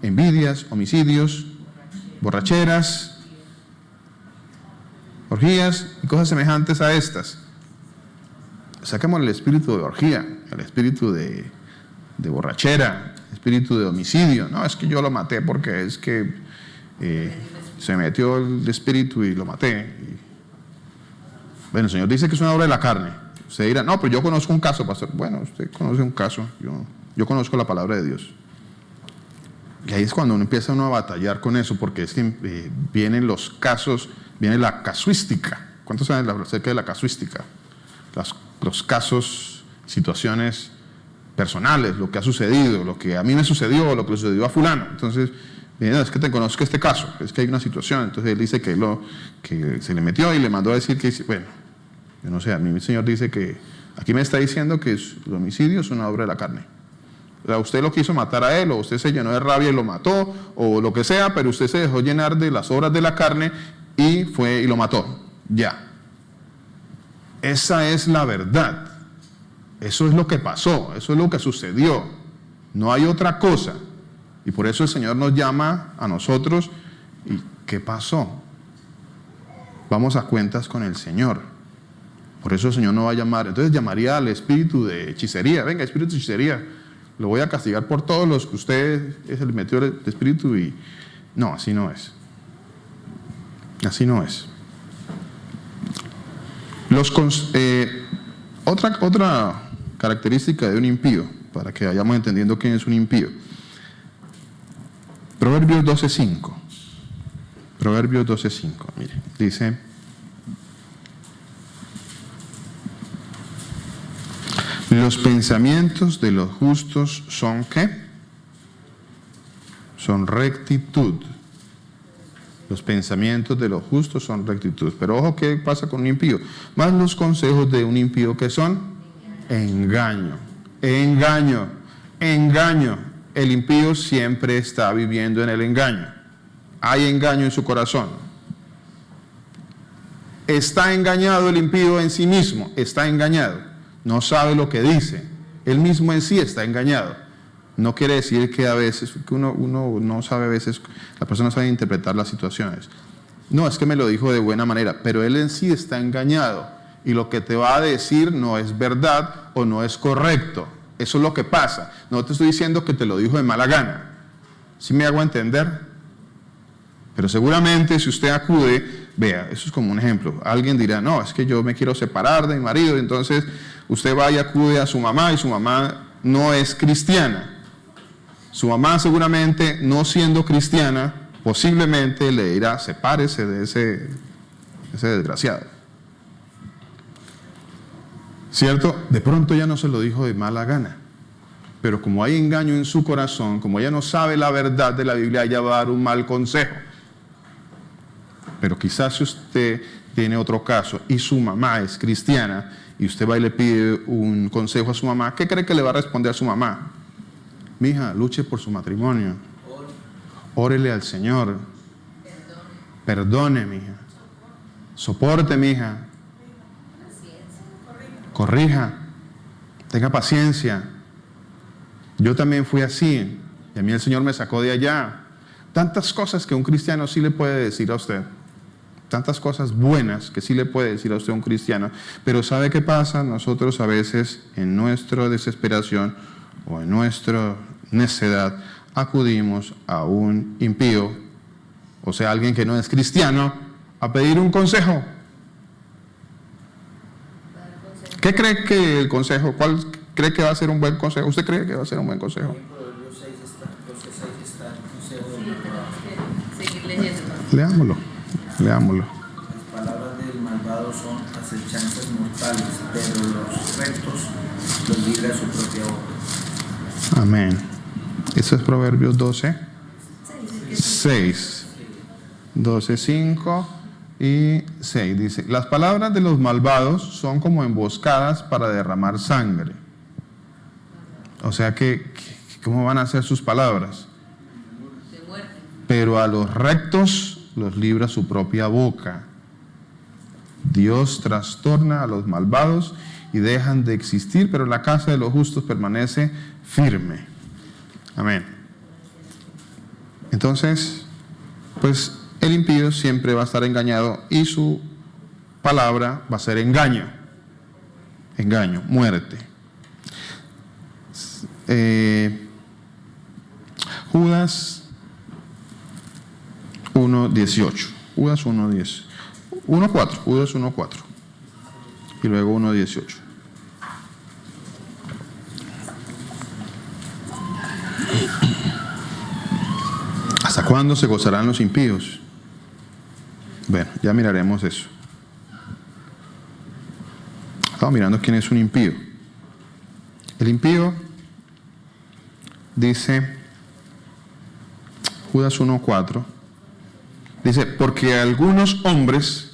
Envidias, homicidios, borracheras, orgías y cosas semejantes a estas. Saquemos el espíritu de orgía, el espíritu de borrachera, el espíritu de homicidio. No, es que yo lo maté porque es que se metió el espíritu y lo maté. Bueno, el Señor dice que es una obra de la carne. Usted dirá, no, pero yo conozco un caso, pastor. Bueno, usted conoce un caso, yo conozco la palabra de Dios. Y ahí es cuando uno empieza a batallar con eso, porque es que vienen los casos, viene la casuística. ¿Cuántos saben acerca de la casuística? Los casos, situaciones personales, lo que ha sucedido, lo que a mí me sucedió, lo que le sucedió a fulano. Entonces, es que te conozco este caso, es que hay una situación. Entonces él dice que se le metió y le mandó a decir que, bueno, yo no sé, a mí el Señor dice que, aquí me está diciendo que el homicidio es una obra de la carne. O sea, usted lo quiso matar a él, o usted se llenó de rabia y lo mató, o lo que sea, pero usted se dejó llenar de las obras de la carne y fue y lo mató. Ya. Esa es la verdad. Eso es lo que pasó, eso es lo que sucedió. No hay otra cosa. Y por eso el Señor nos llama a nosotros. ¿Y qué pasó? Vamos a cuentas con el Señor. Por eso el Señor no va a llamar. Entonces llamaría al espíritu de hechicería. Venga, espíritu de hechicería, lo voy a castigar por todos los que usted se le metió el espíritu y... No, así no es. Así no es. Otra característica de un impío, para que vayamos entendiendo quién es un impío. Proverbios 12:5. Proverbios 12:5. Mire, dice: los pensamientos de los justos son ¿qué? Son rectitud. Los pensamientos de los justos son rectitud. Pero ojo, ¿qué pasa con un impío? Más los consejos de un impío, ¿qué son? Engaño. Engaño. Engaño. El impío siempre está viviendo en el engaño. Hay engaño en su corazón. Está engañado el impío en sí mismo. Está engañado. No sabe lo que dice. Él mismo en sí está engañado. No quiere decir que a veces, que uno no sabe a veces, la persona sabe interpretar las situaciones. No, es que me lo dijo de buena manera, pero él en sí está engañado. Y lo que te va a decir no es verdad o no es correcto. Eso es lo que pasa. No te estoy diciendo que te lo dijo de mala gana. ¿Sí me hago entender? Pero seguramente si usted acude, vea, eso es como un ejemplo. Alguien dirá, no, es que yo me quiero separar de mi marido. Entonces usted va y acude a su mamá y su mamá no es cristiana. Su mamá seguramente, no siendo cristiana, posiblemente le dirá, sepárese de ese desgraciado. ¿Cierto? De pronto ya no se lo dijo de mala gana. Pero como hay engaño en su corazón, como ella no sabe la verdad de la Biblia, ella va a dar un mal consejo. Pero quizás si usted tiene otro caso y su mamá es cristiana y usted va y le pide un consejo a su mamá, ¿qué cree que le va a responder a su mamá? Mija, luche por su matrimonio. Órele al Señor. Perdone, mija. Soporte, mija. Corrija. Tenga paciencia. Yo también fui así. Y a mí el Señor me sacó de allá. Tantas cosas que un cristiano sí le puede decir a usted. Tantas cosas buenas que sí le puede decir a usted un cristiano. Pero ¿sabe qué pasa? Nosotros a veces en nuestra desesperación o en nuestra necedad acudimos a un impío, o sea, alguien que no es cristiano, a pedir un consejo. ¿Qué cree que el consejo? ¿Cuál cree que va a ser un buen consejo? ¿Usted cree que va a ser un buen consejo? Leámoslo. Las palabras del malvado son acechanzas mortales, pero los rectos los libra su propia boca. Amén. Eso es Proverbios 12, 6. 12, 5 y 6. Dice, las palabras de los malvados son como emboscadas para derramar sangre. O sea que ¿cómo van a ser sus palabras? Pero a los rectos los libra su propia boca. Dios trastorna a los malvados y dejan de existir, pero la casa de los justos permanece firme. Amén. Entonces, pues el impío siempre va a estar engañado y su palabra va a ser engaño. Engaño, muerte. Judas 1:18. Judas 1:10. 1:4. Judas 1:4. Y luego 1:18. ¿Hasta cuándo se gozarán los impíos? Bueno, ya miraremos eso. Estamos mirando quién es un impío. El impío dice, Judas 1:4, dice, porque algunos hombres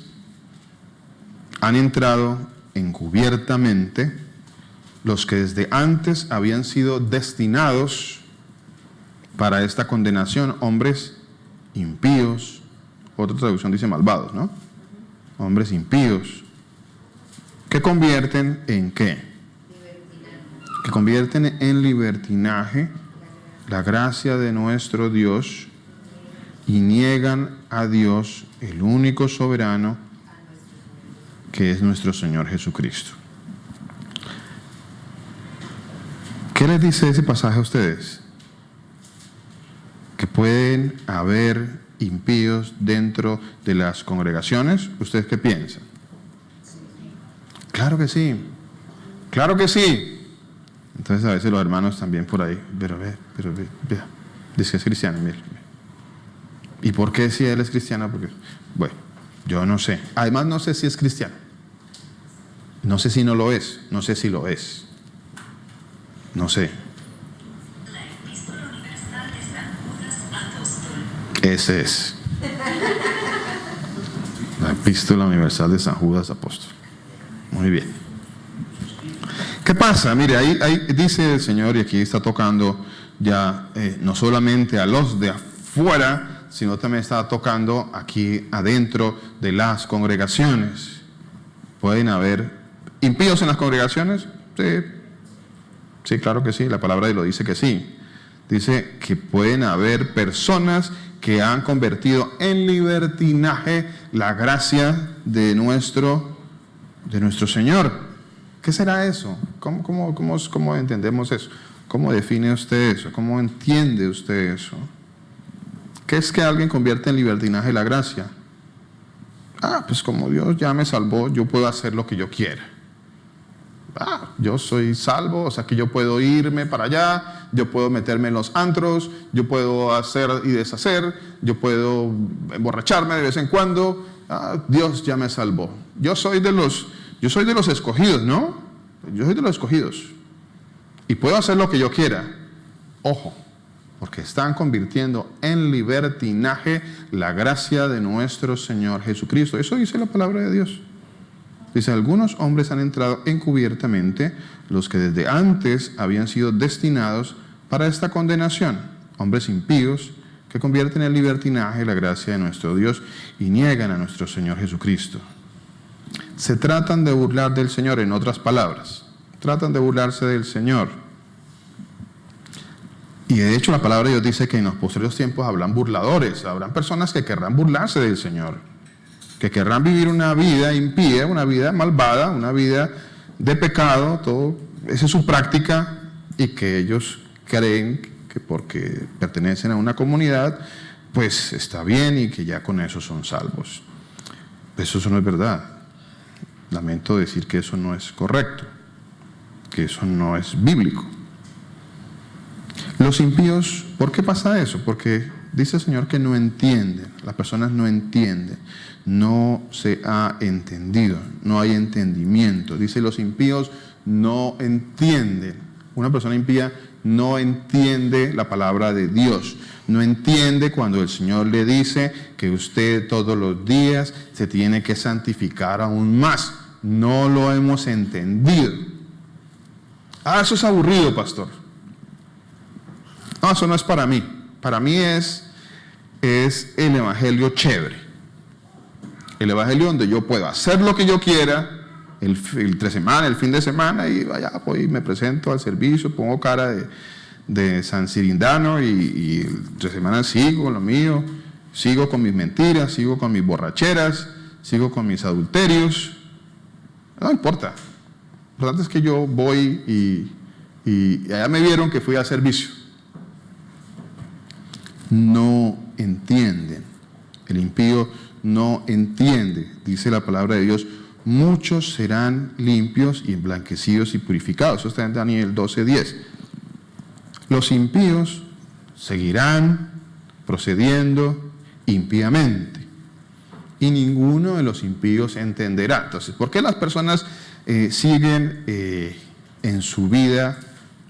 han entrado encubiertamente, los que desde antes habían sido destinados para esta condenación, hombres impíos. Otra traducción dice malvados, ¿no? Hombres impíos. ¿Que convierten en qué? Que convierten en libertinaje la gracia de nuestro Dios y niegan a Dios, el único soberano, que es nuestro Señor Jesucristo. ¿Qué les dice ese pasaje a ustedes? Que pueden haber impíos dentro de las congregaciones. ¿Ustedes qué piensan? Claro que sí. Claro que sí. Entonces a veces los hermanos también por ahí, pero ve, dice que es cristiano, mire. ¿Y por qué si él es cristiano? Porque, bueno, yo no sé. Además no sé si es cristiano. No sé si no lo es. No sé si lo es. No sé. Ese es. La Epístola Universal de San Judas Apóstol. Muy bien. ¿Qué pasa? Mire, ahí dice el Señor, y aquí está tocando ya no solamente a los de afuera, sino también está tocando aquí adentro de las congregaciones. ¿Pueden haber impíos en las congregaciones? Sí. Sí, claro que sí. La palabra lo dice que sí. Dice que pueden haber personas que han convertido en libertinaje la gracia de nuestro Señor. ¿Qué será eso? ¿Cómo entendemos eso? ¿Cómo define usted eso? ¿Cómo entiende usted eso? ¿Qué es que alguien convierte en libertinaje la gracia? Pues como Dios ya me salvó, yo puedo hacer lo que yo quiera. Yo soy salvo, o sea que yo puedo irme para allá, yo puedo meterme en los antros, yo puedo hacer y deshacer, yo puedo emborracharme de vez en cuando. Dios ya me salvó. Yo soy de los escogidos, ¿no? Yo soy de los escogidos. Y puedo hacer lo que yo quiera. Ojo, porque están convirtiendo en libertinaje la gracia de nuestro Señor Jesucristo. Eso dice la palabra de Dios. Dice, algunos hombres han entrado encubiertamente, los que desde antes habían sido destinados para esta condenación. Hombres impíos que convierten en libertinaje la gracia de nuestro Dios y niegan a nuestro Señor Jesucristo. Se tratan de burlar del Señor, en otras palabras. Tratan de burlarse del Señor. Y de hecho la palabra de Dios dice que en los posteriores tiempos habrán burladores, habrán personas que querrán burlarse del Señor, que querrán vivir una vida impía, una vida malvada, una vida de pecado, todo, esa es su práctica, y que ellos creen que porque pertenecen a una comunidad, pues está bien y que ya con eso son salvos. Eso no es verdad. Lamento decir que eso no es correcto, que eso no es bíblico. Los impíos, ¿por qué pasa eso? Porque dice el Señor que no entienden, las personas no entienden, no se ha entendido, no hay entendimiento. Dice, los impíos no entienden. Una persona impía no entiende la palabra de Dios, no entiende cuando el Señor le dice que usted todos los días se tiene que santificar aún más. No lo hemos entendido. Eso es aburrido, pastor. No, eso no es para mí. Para mí es el evangelio chévere. El evangelio donde yo puedo hacer lo que yo quiera, el fin de semana, y vaya, voy y me presento al servicio, pongo cara de San Cirindano y entre semanas sigo con lo mío, sigo con mis mentiras, sigo con mis borracheras, sigo con mis adulterios. No importa. Lo importante es que yo voy y allá me vieron que fui al servicio. No entienden. El impío no entiende. Dice la palabra de Dios, muchos serán limpios y emblanquecidos y purificados. Eso está en Daniel 12:10. Los impíos seguirán procediendo impíamente y ninguno de los impíos entenderá. Entonces, ¿por qué las personas siguen en su vida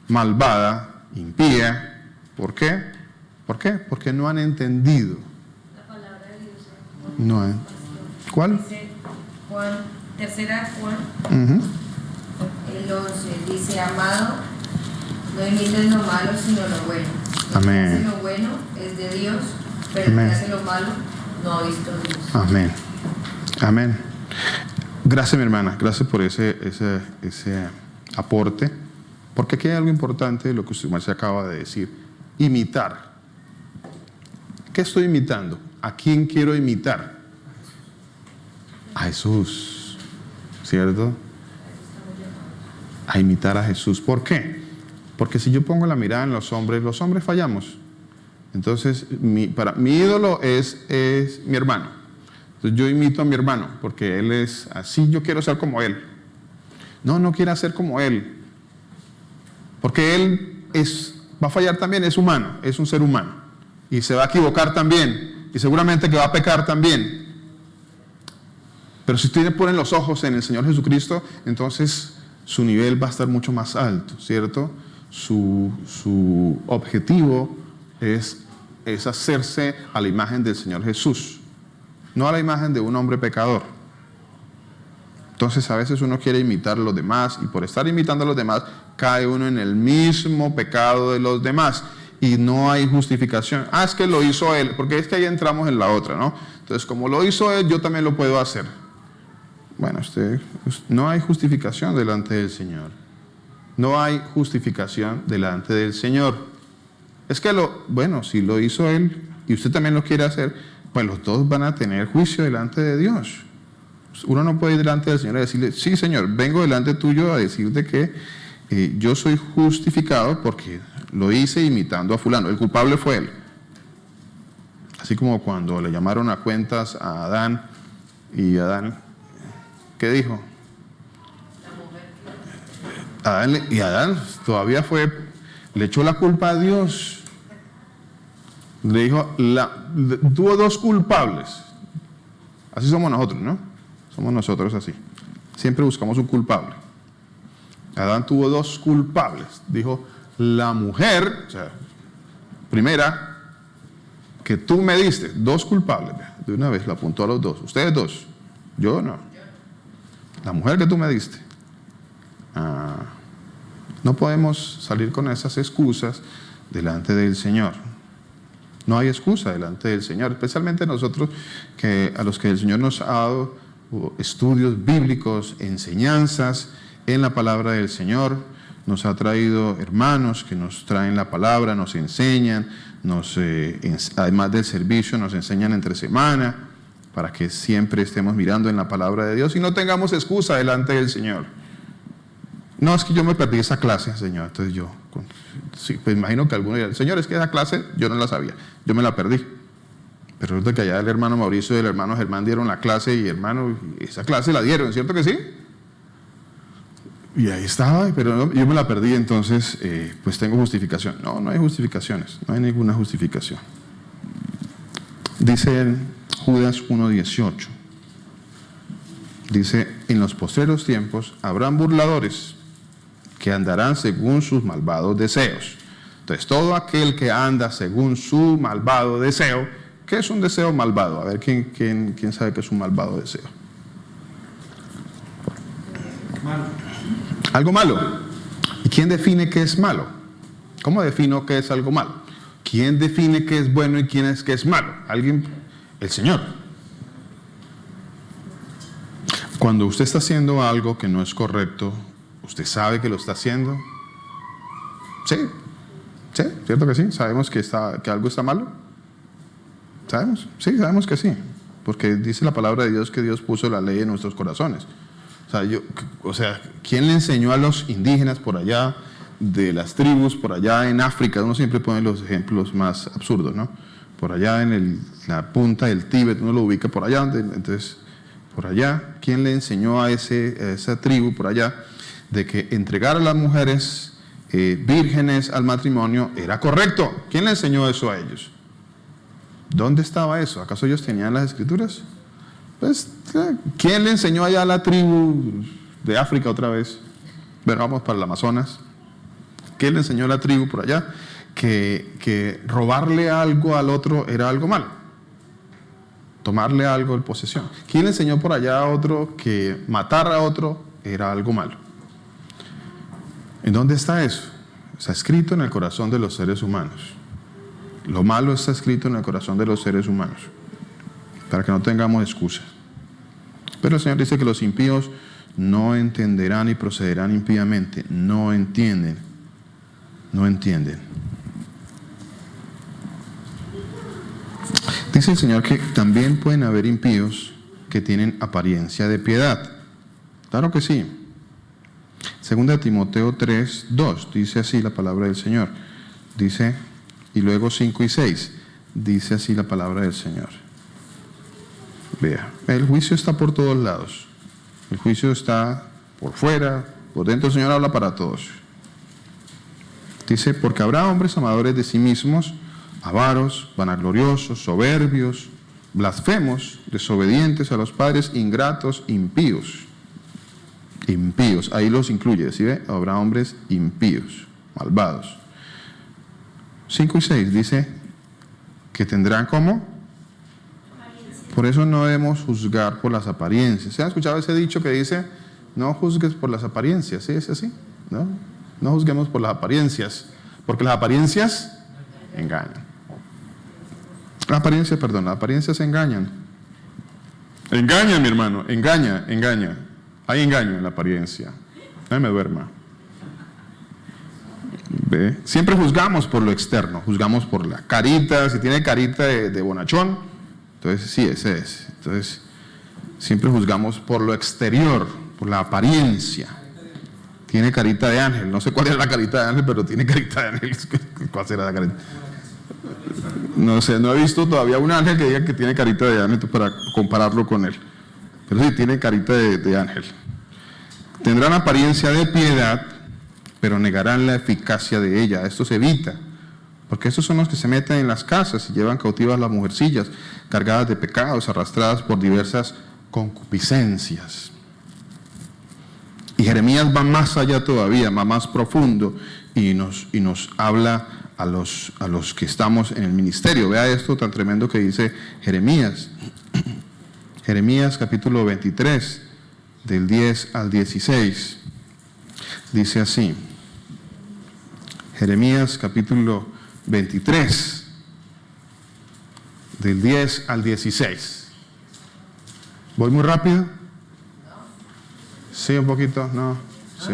malvada, impía? ¿Por qué? ¿Por qué? Porque no han entendido. La palabra de Dios. No, ¿cuál? Dice Juan, tercera Juan, el 11, dice, amado, no imites lo malo, sino lo bueno. El que hace lo bueno es de Dios, pero el que hace lo malo no ha visto a Dios. Amén. Amén. Gracias, mi hermana. Gracias por ese aporte. Porque aquí hay algo importante de lo que usted se acaba de decir. Imitar. ¿Qué estoy imitando? ¿A quién quiero imitar? A Jesús, ¿cierto? A imitar a Jesús. ¿Por qué? Porque si yo pongo la mirada en los hombres fallamos. Entonces, mi ídolo es mi hermano. Entonces, yo imito a mi hermano, porque él es así, yo quiero ser como él. No quiera ser como él. Porque él va a fallar también, es humano, es un ser humano. Y se va a equivocar también. Y seguramente que va a pecar también. Pero si ustedes ponen los ojos en el Señor Jesucristo, entonces su nivel va a estar mucho más alto, ¿cierto? Su objetivo es hacerse a la imagen del Señor Jesús, no a la imagen de un hombre pecador. Entonces a veces uno quiere imitar a los demás y por estar imitando a los demás cae uno en el mismo pecado de los demás y no hay justificación. Es que lo hizo él, porque es que ahí entramos en la otra, ¿no? Entonces como lo hizo él, yo también lo puedo hacer. Bueno, no hay justificación delante del Señor. No hay justificación delante del Señor. Es que si lo hizo él y usted también lo quiere hacer, pues los dos van a tener juicio delante de Dios. Uno no puede ir delante del Señor y decirle, sí, Señor, vengo delante tuyo a decirte que yo soy justificado porque lo hice imitando a fulano. El culpable fue él. Así como cuando le llamaron a cuentas a Adán y Adán, ¿qué dijo? Adán todavía le echó la culpa a Dios. Le dijo, tuvo dos culpables. Así somos nosotros, ¿no? Somos nosotros así. Siempre buscamos un culpable. Adán tuvo dos culpables. Dijo, la mujer, o sea, primera, que tú me diste, dos culpables. De una vez lo apuntó a los dos. Ustedes dos, yo no. La mujer que tú me diste. No podemos salir con esas excusas delante del Señor. No hay excusa delante del Señor, especialmente nosotros a los que el Señor nos ha dado estudios bíblicos, enseñanzas en la palabra del Señor. Nos ha traído hermanos que nos traen la palabra, nos enseñan, además del servicio, nos enseñan entre semana, para que siempre estemos mirando en la palabra de Dios y no tengamos excusa delante del Señor. No, es que yo me perdí esa clase, Señor. Entonces sí, pues imagino que alguno dirá, Señor, es que esa clase yo no la sabía, yo me la perdí. Pero resulta que allá el hermano Mauricio y el hermano Germán dieron la clase y hermano, esa clase la dieron, ¿cierto que sí? Y ahí estaba, pero no, yo me la perdí, entonces pues tengo justificación. No, no hay justificaciones, no hay ninguna justificación. Dice en Judas 1:18, dice, en los postreros tiempos habrán burladores que andarán según sus malvados deseos. Entonces, todo aquel que anda según su malvado deseo, ¿qué es un deseo malvado? A ver, ¿quién sabe qué es un malvado deseo? Malo. Algo malo. ¿Y quién define qué es malo? ¿Cómo defino qué es algo malo? ¿Quién define qué es bueno y quién es qué es malo? ¿Alguien? El Señor. Cuando usted está haciendo algo que no es correcto, ¿usted sabe que lo está haciendo? Sí, ¿cierto que sí? ¿Sabemos que algo está malo? ¿Sabemos? Sí, sabemos que sí. Porque dice la palabra de Dios que Dios puso la ley en nuestros corazones. O sea, ¿quién le enseñó a los indígenas por allá, de las tribus, por allá en África? Uno siempre pone los ejemplos más absurdos, ¿no? Por allá en la punta del Tíbet, uno lo ubica por allá, entonces, por allá, ¿quién le enseñó a esa tribu por allá de que entregar a las mujeres vírgenes al matrimonio era correcto? ¿Quién le enseñó eso a ellos? ¿Dónde estaba eso? ¿Acaso ellos tenían las escrituras? Pues, ¿quién le enseñó allá a la tribu de África otra vez? Bueno, vamos para el Amazonas. ¿Quién le enseñó a la tribu por allá que robarle algo al otro era algo malo? Tomarle algo en posesión. ¿Quién le enseñó por allá a otro que matar a otro era algo malo? ¿En dónde está eso? Está escrito en el corazón de los seres humanos. Lo malo está escrito en el corazón de los seres humanos, para que no tengamos excusa. Pero el Señor dice que los impíos no entenderán y procederán impíamente. No entienden. No entienden. Dice el Señor que también pueden haber impíos que tienen apariencia de piedad. Claro que sí. Segunda de Timoteo 3:2 dice así la palabra del Señor. Dice, y luego 5 y 6, dice así la palabra del Señor. Vea, el juicio está por todos lados. El juicio está por fuera, por dentro. El Señor habla para todos. Dice, porque habrá hombres amadores de sí mismos, avaros, vanagloriosos, soberbios, blasfemos, desobedientes a los padres, ingratos, impíos. Impíos, ahí los incluye, ¿sí ve? Habrá hombres impíos, malvados. 5 y 6 dice que tendrán ¿cómo? Por eso no debemos juzgar por las apariencias. ¿Se ha escuchado ese dicho que dice, no juzgues por las apariencias? ¿Sí es así? No juzguemos por las apariencias, porque las apariencias engañan. Las apariencias engañan. Engaña, mi hermano, engaña. Hay engaño en la apariencia. No me duerma. ¿Ve? Siempre juzgamos por lo externo, juzgamos por la carita, si tiene carita de bonachón, entonces sí, ese es. Entonces, siempre juzgamos por lo exterior, por la apariencia. Tiene carita de ángel, no sé cuál es la carita de ángel, pero tiene carita de ángel. ¿Cuál será la carita? No sé, no he visto todavía un ángel que diga que tiene carita de ángel para compararlo con él. Pero sí, tiene carita de ángel. Tendrán apariencia de piedad, pero negarán la eficacia de ella. Esto se evita, porque estos son los que se meten en las casas y llevan cautivas las mujercillas, cargadas de pecados, arrastradas por diversas concupiscencias. Y Jeremías va más allá todavía, va más profundo, y nos habla a los que estamos en el ministerio. Vea esto tan tremendo que dice Jeremías. Jeremías capítulo 23, del 10 al 16. Dice así. Jeremías capítulo 23, del 10 al 16. ¿Voy muy rápido? Sí, un poquito, no, sí.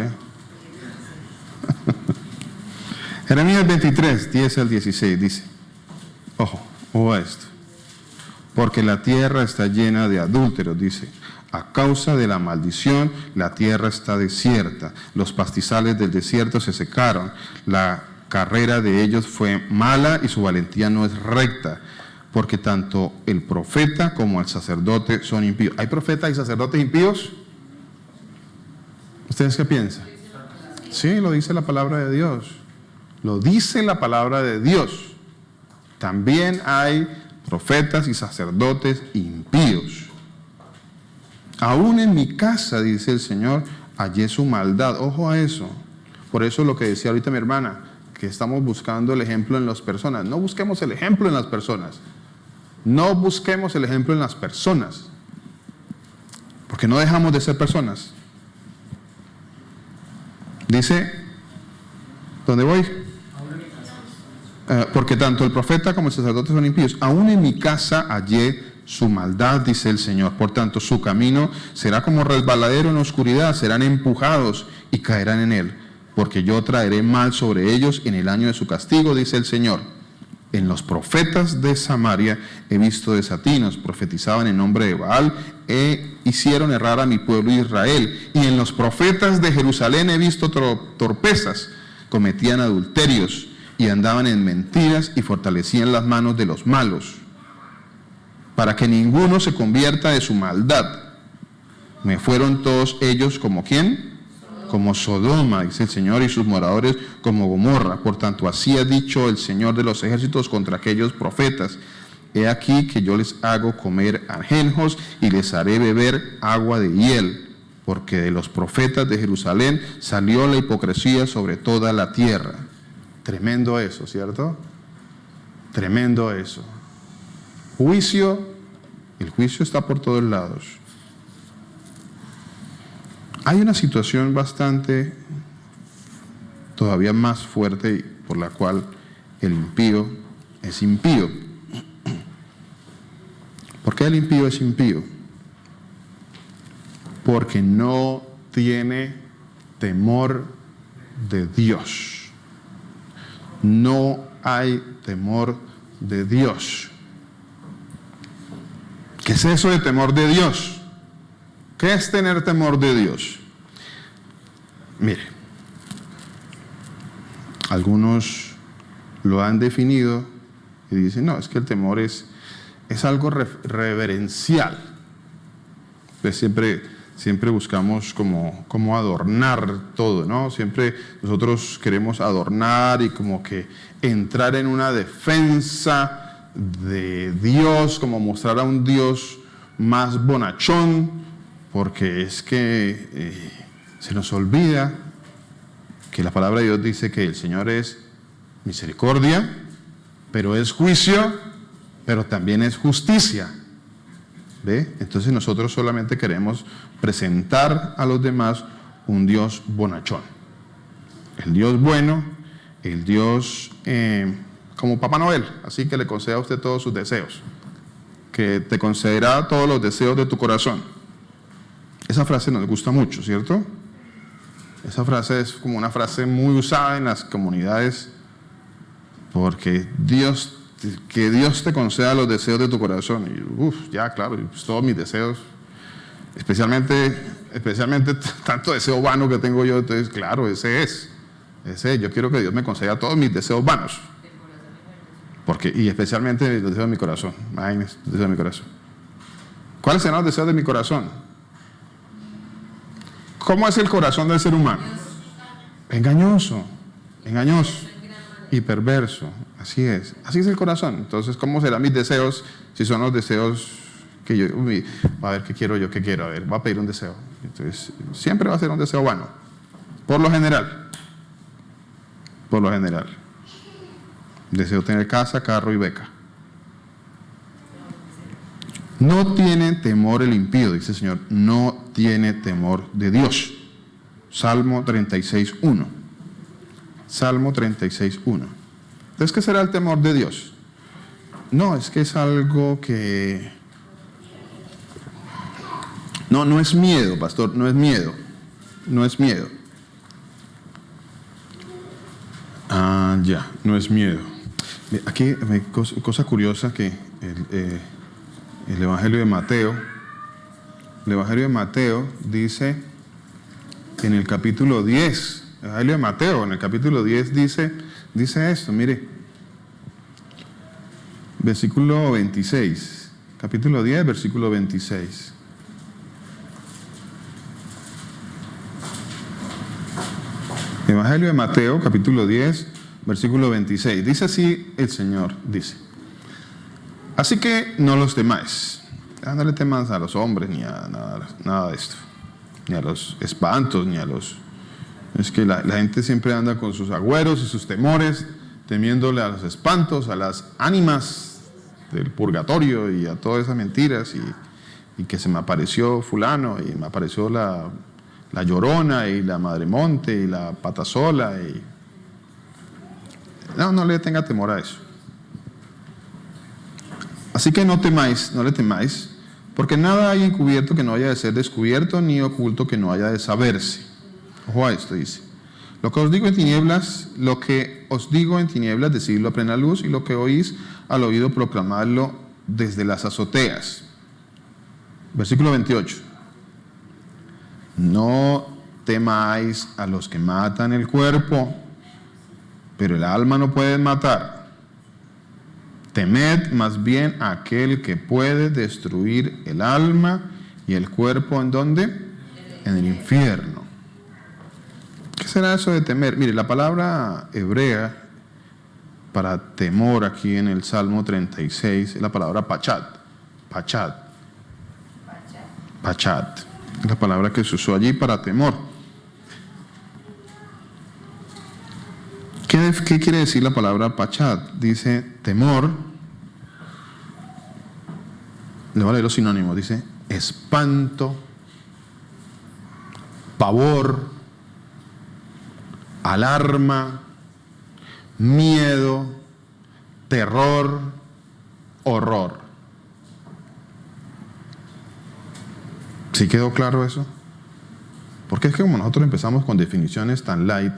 Jeremías 23, 10 al 16 dice, ojo a esto, porque la tierra está llena de adúlteros, dice, a causa de la maldición la tierra está desierta, los pastizales del desierto se secaron, la carrera de ellos fue mala y su valentía no es recta, porque tanto el profeta como el sacerdote son impíos. ¿Hay profetas y sacerdotes impíos? ¿Ustedes qué piensan? Sí, lo dice la palabra de Dios. Lo dice la palabra de Dios. También hay profetas y sacerdotes impíos. Aún en mi casa, dice el Señor, hallé su maldad. Ojo a eso. Por eso lo que decía ahorita mi hermana, que estamos buscando el ejemplo en las personas. No busquemos el ejemplo en las personas. No busquemos el ejemplo en las personas. Porque no dejamos de ser personas. Dice, ¿dónde voy? Porque tanto el profeta como el sacerdote son impíos. Aún en mi casa hallé su maldad, dice el Señor. Por tanto, su camino será como resbaladero en oscuridad. Serán empujados y caerán en él. Porque yo traeré mal sobre ellos en el año de su castigo, dice el Señor. En los profetas de Samaria he visto desatinos, profetizaban en nombre de Baal, hicieron errar a mi pueblo Israel. Y en los profetas de Jerusalén he visto torpezas, cometían adulterios y andaban en mentiras y fortalecían las manos de los malos, para que ninguno se convierta de su maldad. Me fueron todos ellos como ¿quién? Como Sodoma, dice el Señor, y sus moradores como Gomorra. Por tanto, así ha dicho el Señor de los ejércitos contra aquellos profetas. He aquí que yo les hago comer ajenjos y les haré beber agua de hiel, porque de los profetas de Jerusalén salió la hipocresía sobre toda la tierra. Tremendo eso, ¿cierto? Tremendo eso. Juicio, el juicio está por todos lados. Hay una situación bastante, todavía más fuerte, por la cual el impío es impío. ¿Por qué el impío es impío? Porque no tiene temor de Dios. No hay temor de Dios. ¿Qué es eso de temor de Dios? ¿Qué es tener temor de Dios? Mire, algunos lo han definido y dicen, no, es que el temor es algo reverencial. Pues siempre buscamos como adornar todo, ¿no? Siempre nosotros queremos adornar y como que entrar en una defensa de Dios, como mostrar a un Dios más bonachón, porque es que se nos olvida que la palabra de Dios dice que el Señor es misericordia, pero es juicio, pero también es justicia. ¿Ve? Entonces nosotros solamente queremos presentar a los demás un Dios bonachón. El Dios bueno, el Dios como Papá Noel, así que le conceda a usted todos sus deseos, que te concederá todos los deseos de tu corazón. Esa frase nos gusta mucho, ¿cierto? Esa frase es como una frase muy usada en las comunidades, porque que Dios te conceda los deseos de tu corazón. Y ya, claro, pues todos mis deseos, especialmente tanto deseo vano que tengo yo, entonces claro, ese yo quiero que Dios me conceda todos mis deseos vanos. Y especialmente los deseos de mi corazón. Ay, los deseos de mi corazón. ¿Cuáles serán los deseos de mi corazón? ¿Cómo es el corazón del ser humano? Engañoso y perverso. Así es el corazón. Entonces, ¿cómo serán mis deseos si son los deseos que yo, a ver, ¿qué quiero yo? ¿Qué quiero? A ver, voy a pedir un deseo. Entonces, siempre va a ser un deseo bueno. Por lo general. Deseo tener casa, carro y beca. No tiene temor el impío, dice el Señor. No tiene temor de Dios. Salmo 36:1. Salmo 36:1. Entonces, ¿qué será el temor de Dios? No, es que es algo que... No es miedo, pastor, no es miedo. No es miedo. Aquí, cosa curiosa que el Evangelio de Mateo dice en el capítulo 10, el Evangelio de Mateo en el capítulo 10 dice esto, mire, versículo 26, capítulo 10, versículo 26. Evangelio de Mateo, capítulo 10, versículo 26. Dice así el Señor, dice: así que no los temáis. No le temas a los hombres ni a nada de esto, ni a los espantos, ni a los... Es que la gente siempre anda con sus agüeros y sus temores, temiéndole a los espantos, a las ánimas del purgatorio y a todas esas mentiras, y que se me apareció fulano, y me apareció la Llorona, y la Madremonte, y la Patasola, y... No le tenga temor a eso. Así que no le temáis, porque nada hay encubierto que no haya de ser descubierto, ni oculto que no haya de saberse. Ojo a esto, dice: lo que os digo en tinieblas, decidlo a plena luz, y lo que oís al oído, proclamadlo desde las azoteas. Versículo 28. No temáis a los que matan el cuerpo, pero el alma no pueden matar. Temed más bien a aquel que puede destruir el alma y el cuerpo, ¿en dónde? En el infierno. ¿Qué será eso de temer? Mire, la palabra hebrea para temor aquí en el Salmo 36 es la palabra pachat. Es la palabra que se usó allí para temor. ¿Qué quiere decir la palabra pachat? Dice temor. Le voy a leer los sinónimos. Dice espanto, pavor, alarma, miedo, terror, horror. ¿Sí quedó claro eso? Porque es que como nosotros empezamos con definiciones tan light,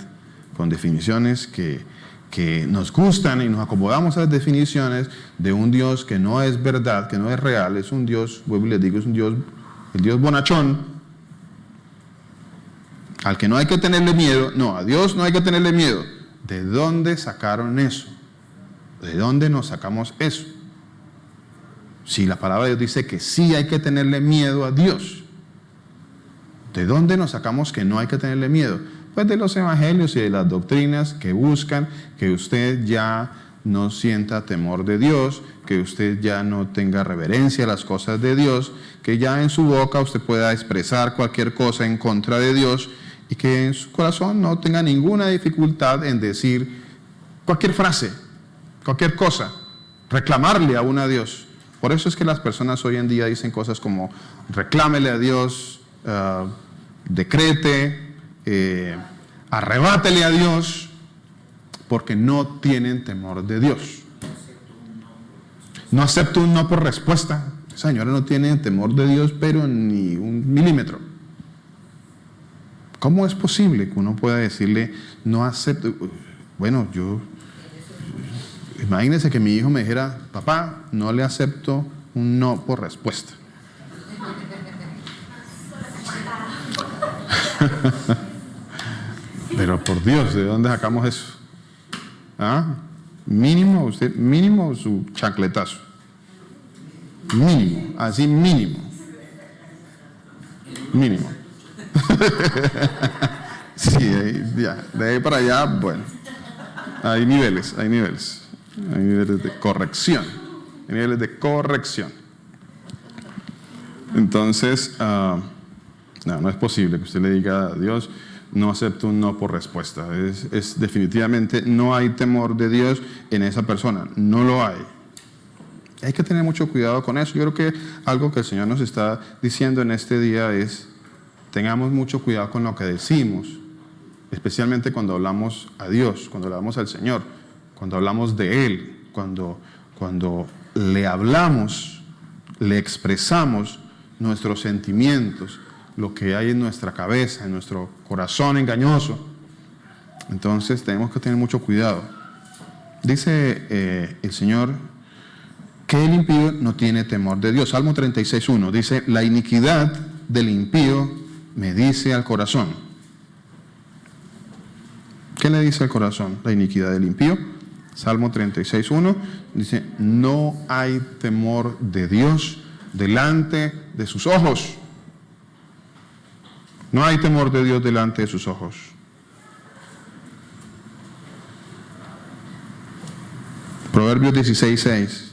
con definiciones que nos gustan, y nos acomodamos a las definiciones de un Dios que no es verdad, que no es real, es un Dios, vuelvo y les digo, es un Dios, el Dios bonachón, al que no hay que tenerle miedo. No, a Dios no hay que tenerle miedo. ¿De dónde sacaron eso? ¿De dónde nos sacamos eso? Si la palabra de Dios dice que sí hay que tenerle miedo a Dios, ¿de dónde nos sacamos que no hay que tenerle miedo? Pues de los evangelios y de las doctrinas que buscan que usted ya no sienta temor de Dios, que usted ya no tenga reverencia a las cosas de Dios, que ya en su boca usted pueda expresar cualquier cosa en contra de Dios, y que en su corazón no tenga ninguna dificultad en decir cualquier frase, cualquier cosa, reclamarle aún a Dios. Por eso es que las personas hoy en día dicen cosas como reclámele a Dios, decrete, arrebátele a Dios, porque no tienen temor de Dios. No acepto un no por respuesta. Señores, no tienen temor de Dios, pero ni un milímetro. ¿Cómo es posible que uno pueda decirle no acepto? Bueno, imagínense que mi hijo me dijera: papá, no le acepto un no por respuesta. Pero por Dios, ¿de dónde sacamos eso? ¿Ah? Mínimo su chancletazo. Mínimo, así mínimo. Sí, ya, de ahí para allá, bueno, hay niveles de corrección, Entonces, no es posible que usted le diga a Dios, no acepto un no por respuesta. Es definitivamente, no hay temor de Dios en esa persona, no lo hay. Hay que tener mucho cuidado con eso. Yo creo que algo que el Señor nos está diciendo en este día es, tengamos mucho cuidado con lo que decimos, especialmente cuando hablamos a Dios, cuando hablamos al Señor, cuando hablamos de Él, cuando le hablamos, le expresamos nuestros sentimientos, lo que hay en nuestra cabeza, en nuestro corazón engañoso. Entonces tenemos que tener mucho cuidado. Dice el Señor que el impío no tiene temor de Dios. Salmo 36:1 dice, la iniquidad del impío me dice al corazón. ¿Qué le dice al corazón la iniquidad del impío? Salmo 36:1 dice, no hay temor de Dios delante de sus ojos. No hay temor de Dios delante de sus ojos. Proverbios 16:6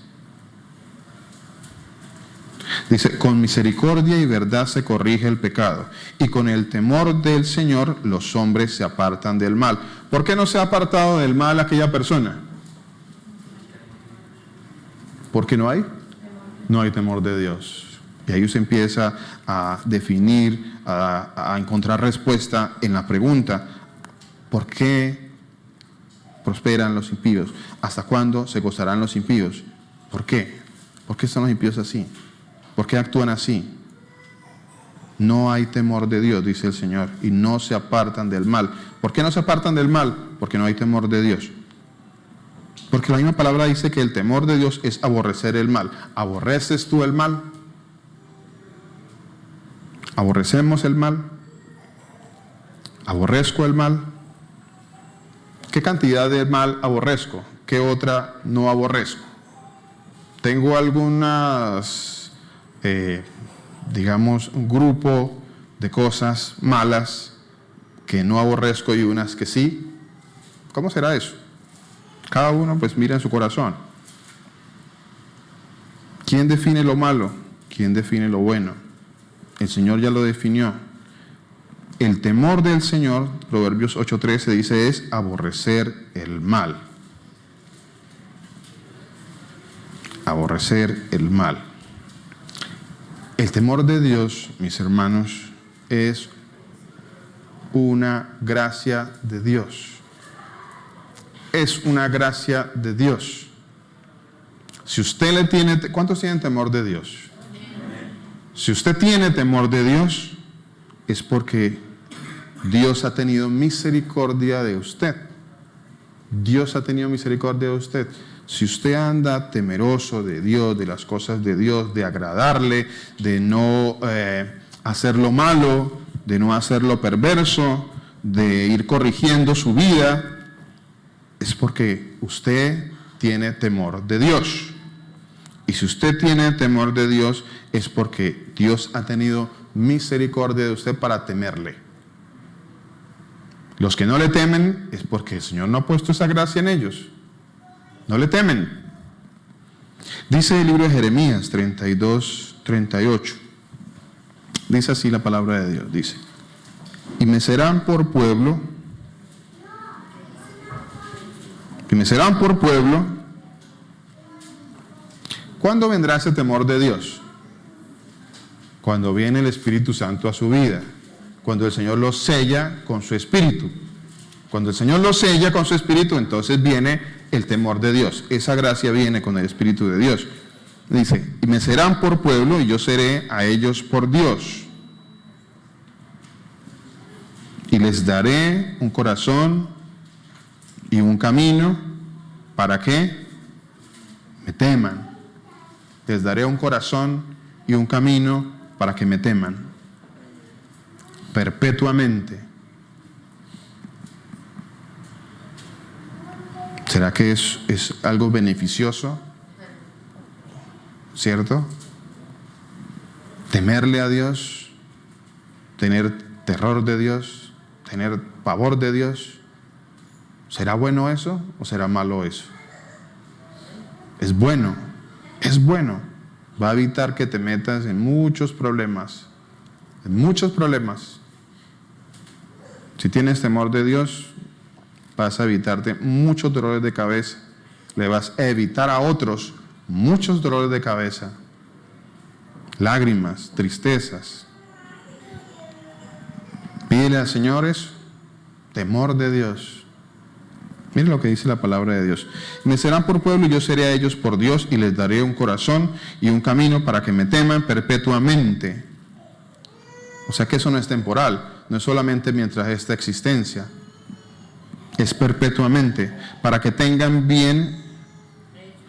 dice, con misericordia y verdad se corrige el pecado, y con el temor del Señor los hombres se apartan del mal. ¿Por qué no se ha apartado del mal aquella persona? Porque no hay temor de Dios. Y ahí se empieza a definir, a encontrar respuesta en la pregunta, ¿por qué prosperan los impíos? ¿Hasta cuándo se gozarán los impíos? ¿Por qué? ¿Por qué están los impíos así? ¿Por qué actúan así? No hay temor de Dios, dice el Señor, y no se apartan del mal. ¿Por qué no se apartan del mal? Porque no hay temor de Dios. Porque la misma palabra dice que el temor de Dios es aborrecer el mal. ¿Aborreces tú el mal? ¿Aborrecemos el mal? ¿Aborrezco el mal? ¿Qué cantidad de mal aborrezco? ¿Qué otra no aborrezco? Tengo algunas... digamos, un grupo de cosas malas que no aborrezco y unas que sí. ¿Cómo será eso? Cada uno pues mira en su corazón. ¿Quién define lo malo? ¿Quién define lo bueno? El Señor ya lo definió. El temor del Señor, Proverbios 8:13 dice, es aborrecer el mal. Aborrecer el mal. El temor de Dios, mis hermanos, es una gracia de Dios. Es una gracia de Dios. Si usted le tiene... ¿Cuántos tienen temor de Dios? Si usted tiene temor de Dios, es porque Dios ha tenido misericordia de usted. Dios ha tenido misericordia de usted. Si usted anda temeroso de Dios, de las cosas de Dios, de agradarle, de no hacer lo malo, de no hacer lo perverso, de ir corrigiendo su vida, es porque usted tiene temor de Dios. Y si usted tiene temor de Dios, es porque Dios ha tenido misericordia de usted para temerle. Los que no le temen es porque el Señor no ha puesto esa gracia en ellos. No le temen. Dice el libro de Jeremías 32:38. Dice así la palabra de Dios. Dice, y me serán por pueblo, ¿cuándo vendrá ese temor de Dios? Cuando viene el Espíritu Santo a su vida, cuando el Señor lo sella con su Espíritu. Cuando el Señor lo sella con su Espíritu, entonces viene el temor de Dios. Esa gracia viene con el Espíritu de Dios. Dice, y me serán por pueblo y yo seré a ellos por Dios. Y les daré un corazón y un camino para que me teman. Les daré un corazón y un camino para que me teman. Perpetuamente. ¿Será que es algo beneficioso? ¿Cierto? Temerle a Dios, tener terror de Dios, tener pavor de Dios. ¿Será bueno eso o será malo eso? Es bueno, es bueno. Va a evitar que te metas en muchos problemas. En muchos problemas. Si tienes temor de Dios, vas a evitarte muchos dolores de cabeza. Le vas a evitar a otros muchos dolores de cabeza. Lágrimas, tristezas. Pídele al Señor eso. Temor de Dios. Miren lo que dice la palabra de Dios. Me serán por pueblo y yo seré a ellos por Dios y les daré un corazón y un camino para que me teman perpetuamente. O sea que eso no es temporal, no es solamente mientras esta existencia, es perpetuamente, para que tengan bien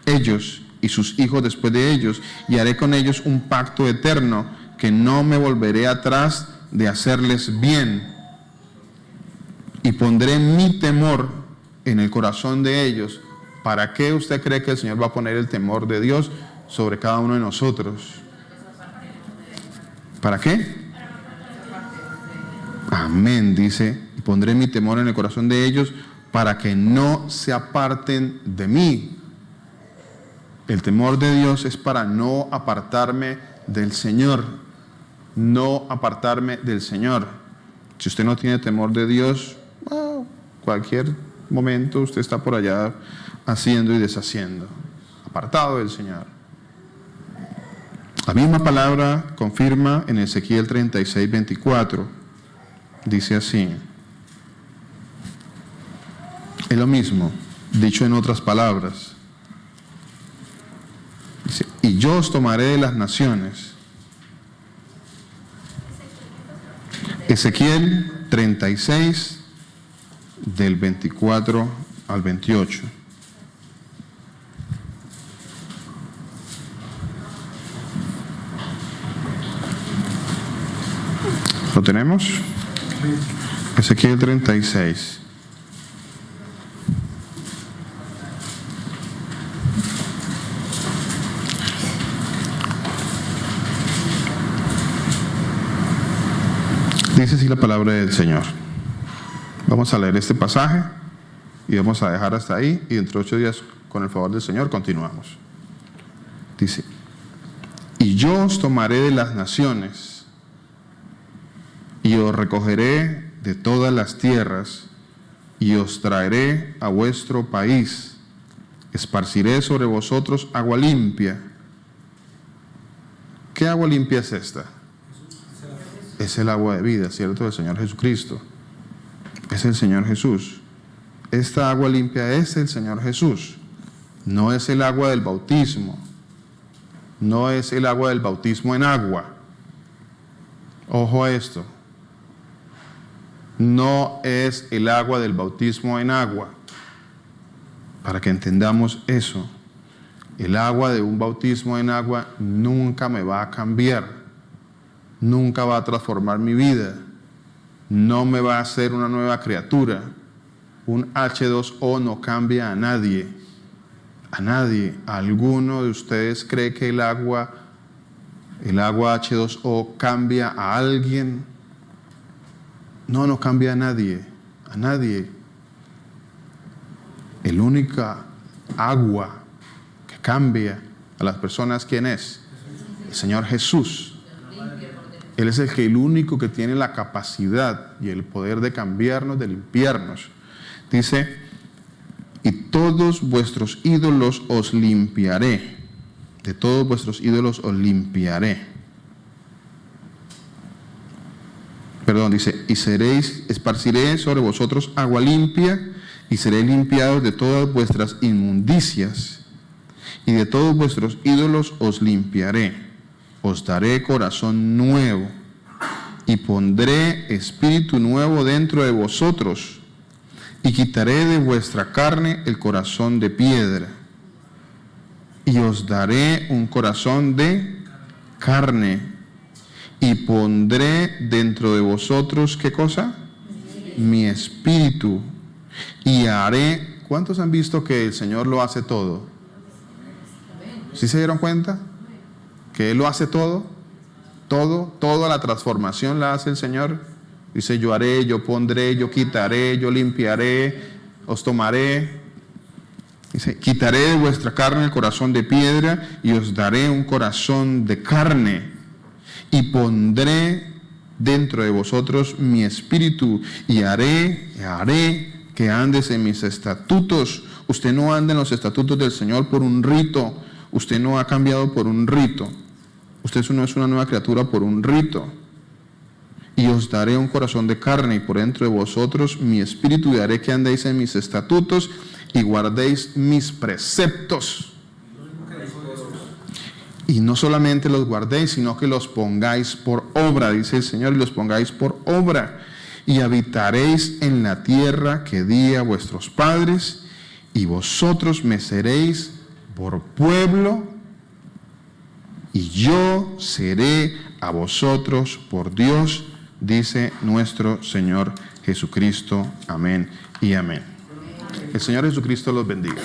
ellos y sus hijos después de ellos, y haré con ellos un pacto eterno, que no me volveré atrás de hacerles bien, y pondré mi temor en el corazón de ellos. ¿Para qué usted cree que el Señor va a poner el temor de Dios sobre cada uno de nosotros? ¿Para qué? Amén, dice, y pondré mi temor en el corazón de ellos para que no se aparten de mí. El temor de Dios es para no apartarme del Señor, no apartarme del Señor. Si usted no tiene temor de Dios, cualquier momento usted está por allá haciendo y deshaciendo, apartado del Señor. La misma palabra confirma en Ezequiel 36, 24. Dice así. Es lo mismo, dicho en otras palabras. Dice, y yo os tomaré de las naciones. Ezequiel 36, del 24 al 28. ¿Lo tenemos? Ezequiel 36. Dice así la palabra del Señor. Vamos a leer este pasaje y vamos a dejar hasta ahí, y dentro de 8 días, con el favor del Señor, continuamos. Dice, y yo os tomaré de las naciones y os recogeré de todas las tierras y os traeré a vuestro país. Esparciré sobre vosotros agua limpia. ¿Qué agua limpia es esta? Es el agua de vida, ¿cierto? Del Señor Jesucristo. Es el Señor Jesús. Esta agua limpia es el Señor Jesús. No es el agua del bautismo. No es el agua del bautismo en agua. Ojo a esto. No es el agua del bautismo en agua. Para que entendamos eso. El agua de un bautismo en agua nunca me va a cambiar. Nunca va a transformar mi vida. No me va a hacer una nueva criatura. Un H2O no cambia a nadie. A nadie. ¿Alguno de ustedes cree que el agua H2O cambia a alguien? No, no cambia a nadie. A nadie. El única agua que cambia a las personas, ¿quién es? El Señor Jesús. Él es el único que tiene la capacidad y el poder de cambiarnos, de limpiarnos. Dice, y todos vuestros ídolos os limpiaré. De todos vuestros ídolos os limpiaré. Perdón, dice, y esparciré sobre vosotros agua limpia, y seré limpiados de todas vuestras inmundicias, y de todos vuestros ídolos os limpiaré. Os daré corazón nuevo, y pondré espíritu nuevo dentro de vosotros, y quitaré de vuestra carne el corazón de piedra, y os daré un corazón de carne, y pondré dentro de vosotros, ¿qué cosa? Mi espíritu, y haré. ¿Cuántos han visto que el Señor lo hace todo? ¿Sí se dieron cuenta? Que Él lo hace todo, toda la transformación la hace el Señor. Dice, yo haré, yo pondré, yo quitaré, yo limpiaré, os tomaré. Dice, quitaré de vuestra carne el corazón de piedra y os daré un corazón de carne. Y pondré dentro de vosotros mi espíritu y haré que andes en mis estatutos. Usted no anda en los estatutos del Señor por un rito. Usted no ha cambiado por un rito. Usted no es una nueva criatura por un rito. Y os daré un corazón de carne y por dentro de vosotros mi espíritu y haré que andéis en mis estatutos y guardéis mis preceptos. Y no solamente los guardéis, sino que los pongáis por obra, dice el Señor, y los pongáis por obra. Y habitaréis en la tierra que di a vuestros padres, y vosotros me seréis por pueblo, y yo seré a vosotros por Dios, dice nuestro Señor Jesucristo. Amén y amén. El Señor Jesucristo los bendiga.